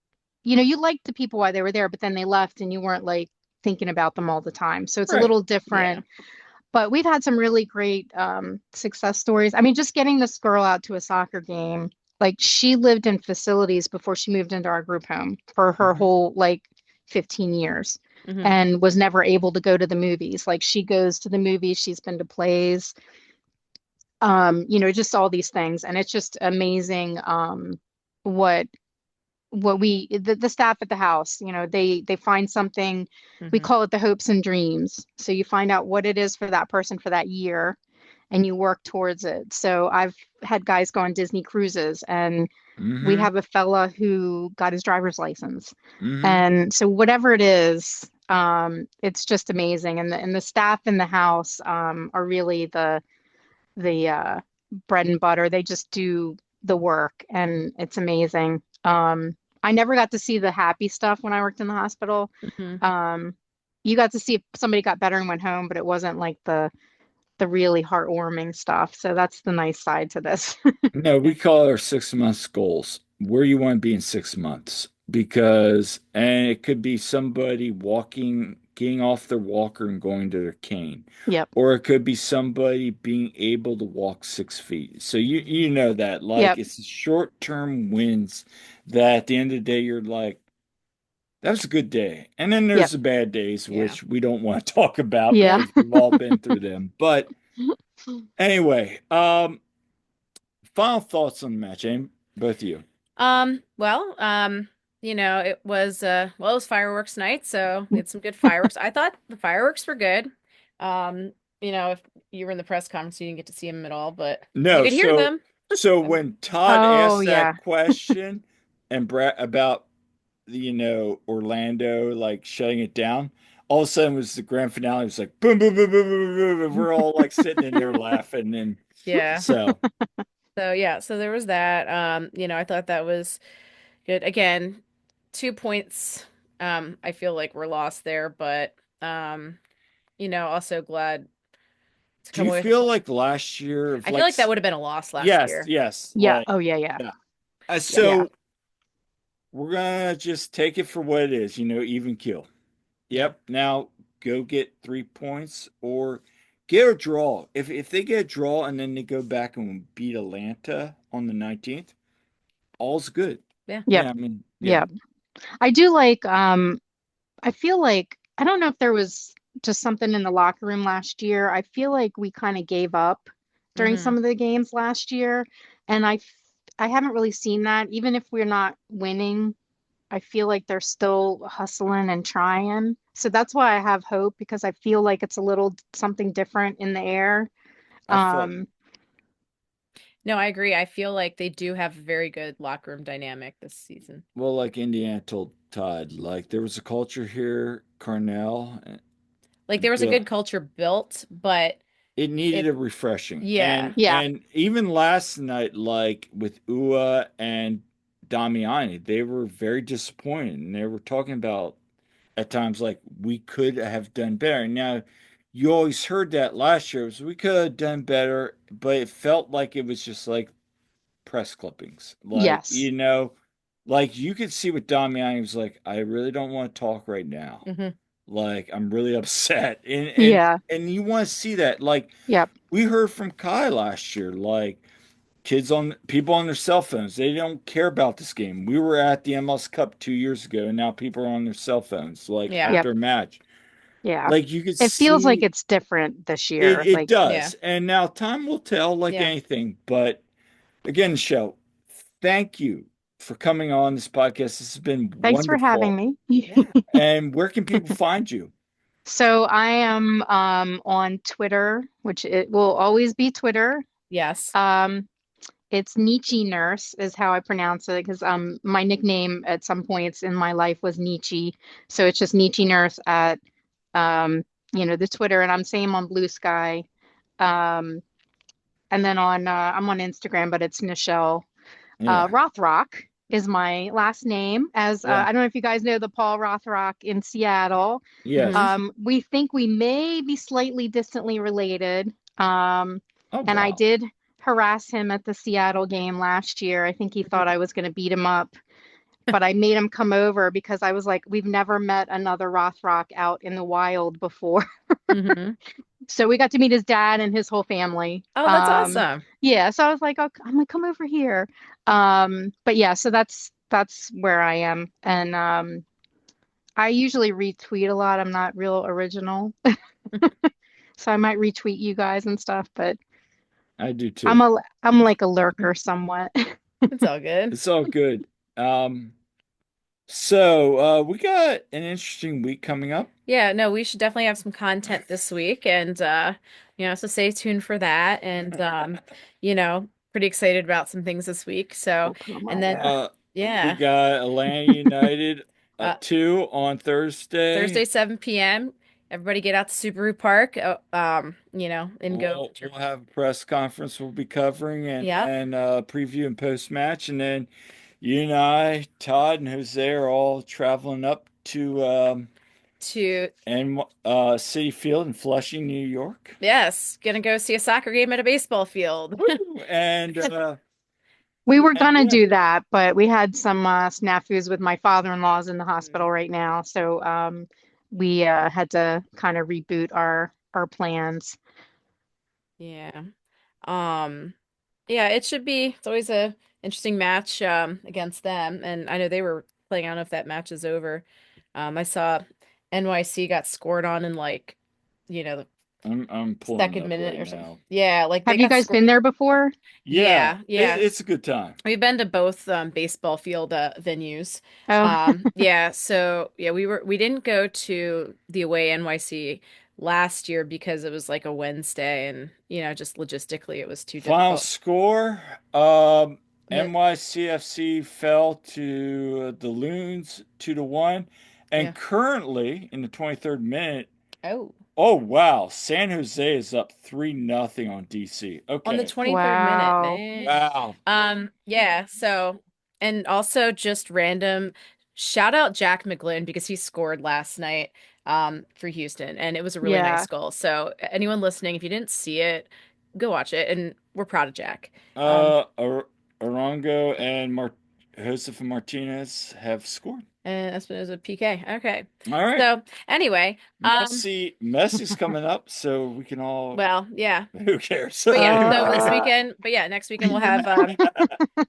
you liked the people while they were there, but then they left and you weren't like thinking about them all the time. So it's a Right. little Yeah. different, but we've had some really great success stories. I mean, just getting this girl out to a soccer game, like she lived in facilities before she moved into our group home for her Hmm. whole like 15 years Mhm. and was never able to go to the movies. Like she goes to the movies, she's been to plays, just all these things. And it's just amazing what the staff at the house, they find something, we Mhm. call it the hopes and dreams. So you find out what it is for that person for that year and you work towards it. So I've had guys go on Disney cruises, and we Hmm. have a fella who got his driver's license. Hmm. And so whatever it is, it's just amazing. And the staff in the house are really the bread and butter. They just do the work, and it's amazing. I never got to see the happy stuff when I worked in the hospital. Mhm. Um, you got to see if somebody got better and went home, but it wasn't like the really heartwarming stuff. So that's the nice side to this. No, Yeah. we call our 6 months goals. Where you want to be in 6 months. And it could be somebody walking, getting off their walker and going to their cane. Yep. Or it could be somebody being able to walk 6 feet. So you know that, like, Yep. it's short-term wins that at the end of the day, you're like, that was a good day. And then Yep. there's the bad days, Yeah. which we don't want to talk about Yeah. because we've all been through them. But anyway, final thoughts on the match, Aim, both of you. Well, it was fireworks night, so we had some good fireworks. I thought the fireworks were good. If you were in the press conference, you didn't get to see them at all, but you No, could hear them. so Um, when Todd Oh, asked yeah. that question and Brett about Orlando like shutting it down, all of a sudden it was the grand finale. It was like boom, boom, boom, boom, boom, boom, boom. We're all like sitting in there laughing, and yeah. so So yeah, so there was that. I thought that was good. Again, 2 points. I feel like we're lost there, but also glad to do come you away. feel like last year of I feel like like that would have been a loss last yes, year. yes, Yeah. like Oh, yeah, yeah. yeah. Yeah. Yeah. So we're gonna just take it for what it is, even kill. Yeah. Yep. Now go get 3 points or get a draw. If they get a draw and then they go back and beat Atlanta on the 19th, all's good. Yeah. Yep. Yeah, I mean, yeah. Yep. I do like I feel like I don't know if there was just something in the locker room last year. I feel like we kind of gave up during Hmm. some of the games last year, and I haven't really seen that. Even if we're not winning, I feel like they're still hustling and trying. So that's why I have hope because I feel like it's a little something different in the air. I felt Um, No, I agree. I feel like they do have a very good locker room dynamic this season. well, like Indiana told Todd, like there was a culture here, Carnell, Like there was a Bill. good culture built, but It needed it, a refreshing. yeah. yeah, And even last night, like with Ua and Damiani, they were very disappointed. And they were talking about at times like we could have done better. Now, you always heard that last year was we could have done better, but it felt like it was just like press clippings. Like, yes, like you could see with Damiani was like, I really don't want to talk right now. Hmm. Like I'm really upset. yeah, And you want to see that. Like yep, we heard from Kai last year, like people on their cell phones, they don't care about this game. We were at the MLS Cup 2 years ago, and now people are on their cell phones, like Yeah. yep, after a match. Yeah. Like you could It feels like see it's different this it, year. it Like, Yeah. does. And now time will tell like Yeah. anything. But again, Michelle, thank you for coming on this podcast. This has been thanks for having wonderful. me. Yeah. And where can people find you? So I am on Twitter, which it will always be Twitter. Yes. Um, it's Nietzsche Nurse is how I pronounce it because my nickname at some points in my life was Nietzsche. So it's just Nietzsche Nurse at the Twitter, and I'm same on Blue Sky. Um, and then I'm on Instagram, but it's Nichelle. Yeah. Rothrock is my last name, as Yeah. I don't know if you guys know the Paul Rothrock in Seattle. Hmm. Yes. We think we may be slightly distantly related. Oh, And I wow. did harass him at the Seattle game last year. I think he thought I was going to beat him up, but I made him come over because I was like, we've never met another Rothrock out in the wild before. Hmm. So we got to meet his dad and his whole family. Oh, that's awesome. Yeah, so I was like, oh, I'm gonna come over here. But yeah, so that's where I am. And I usually retweet a lot. I'm not real original. So I might retweet you guys and stuff, but I do too. I'm like a lurker somewhat. It's all good. It's all good. So we got an interesting week coming up. Yeah, no, we should definitely have some content this week and so stay tuned for that and pretty excited about some things this week. So, Oh, come and on. then We yeah, got Atlanta United uh 2 on Thursday. Thursday 7 p.m. Everybody get out to Subaru Park, and go. We'll have a press conference we'll be covering Yep. and preview and post match, and then you and I, Todd and Jose are all traveling up to To and City Field in Flushing, New York. Yes, gonna go see a soccer game at a baseball field. Woo! And We were gonna yeah, do that, but we had some snafus with my father-in-law's in the hospital right now, so we had to kind of reboot our plans. Yeah. Um, yeah, it's always a interesting match against them. And I know they were playing, I don't know if that match is over. I saw NYC got scored on in like, the I'm pulling it second up minute right or something. now. Yeah, like they Have you got guys scored. been there before? Yeah, Yeah, yeah. it's a good time. We've been to both baseball field venues. Oh, Yeah, so yeah, we didn't go to the away NYC last year because it was like a Wednesday and just logistically it was too Final difficult. score, But NYCFC fell to the Loons 2-1, yeah. and currently in the 23rd minute, Oh, oh wow, San Jose is up 3-0 on DC. on the Okay, 23rd minute, wow. man. wow. Yeah, so and also just random shout out Jack McGlynn because he scored last night for Houston and it was a really nice Yeah. goal. So anyone listening, if you didn't see it, go watch it and we're proud of Jack. Arango and Joseph Martinez have scored. And Espinoza PK. Okay. All right, So anyway, Messi's coming up, so we can all. well, yeah. Who cares? But yeah, so this Oh. weekend, but yeah, next weekend we'll have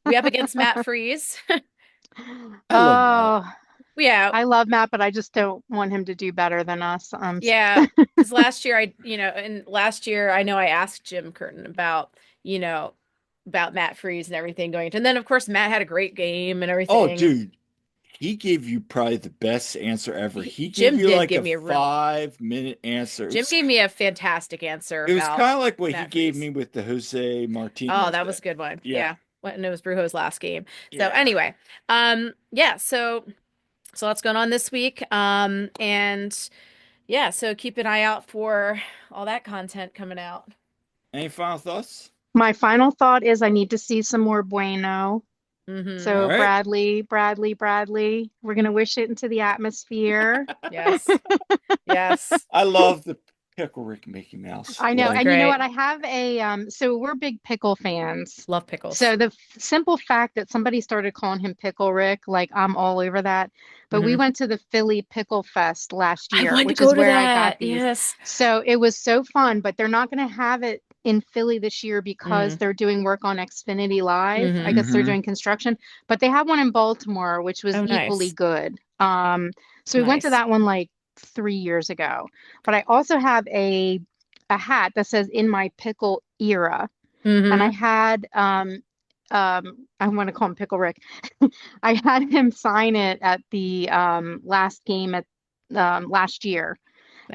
we up against Matt Freeze. I love that. Oh, Yeah, I love Matt, but I just don't want him to do better than us. yeah, because last year I know I asked Jim Curtin you know, about Matt Freeze and everything going into, and then of course Matt had a great game and Oh, everything. dude, he gave you probably the best answer ever. He gave Jim you did like give a me a real 5-minute answer. Jim gave me a fantastic answer It was about kind of like what he Matt gave Freeze. me with the Jose Martinez. Oh, that was a good one. Yeah. Yeah. And it was Brujo's last game. So Yeah. anyway, yeah, so what's going on this week. And yeah, so keep an eye out for all that content coming out. Any final thoughts? My final thought is I need to see some more Bueno. Mm-hmm. So All right. Bradley, we're gonna wish it into the atmosphere. Yes. Yes. I love the Pickle Rick Mickey Mouse. I know, Like, and you know great. what? I have so we're big pickle fans. Love pickles. So the simple fact that somebody started calling him Pickle Rick, like I'm all over that. But we Mhm. went to the Philly Pickle Fest last I year, wanted to which go is to where I got that. these. Yes. So it was so fun, but they're not going to have it in Philly this year because they're doing work on Xfinity Live. I guess they're Mhm. doing construction, but they have one in Baltimore, which was Oh, equally nice. good. So we went to Nice. that one like 3 years ago. But I also have a hat that says "In My Pickle Era," and I Mm-hmm. had I want to call him Pickle Rick. I had him sign it at the last game at last year,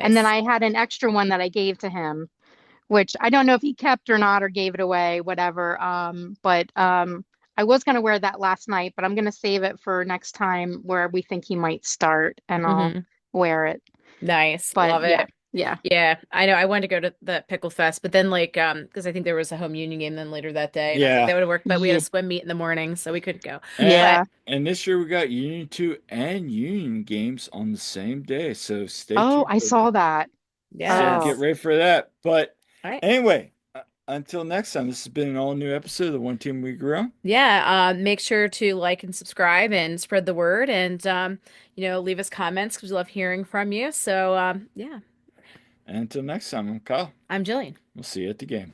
and then Nice. I had an extra one that I gave to him, which I don't know if he kept or not or gave it away, whatever. But I was going to wear that last night, but I'm going to save it for next time where we think he might start, and I'll Mm-hmm. wear it. Nice. But Love yeah, it. yeah, Yeah, I know. I wanted to go to the Pickle Fest, but then like because I think there was a home union game then later that day, and I was like Yeah. that would have worked, but we had a yeah, swim meet in the morning, so we couldn't go. And But yeah. and this year we got Union 2 and Union games on the same day. So stay Oh, tuned I for that. saw that. So get Oh, yes. ready for that. But All right. anyway, until next time, this has been an all new episode of the One Team We Grew On. Yeah, make sure to like and subscribe and spread the word and leave us comments because we love hearing from you. So yeah, And until next time, I'm Kyle. I'm Jillian. We'll see you at the game.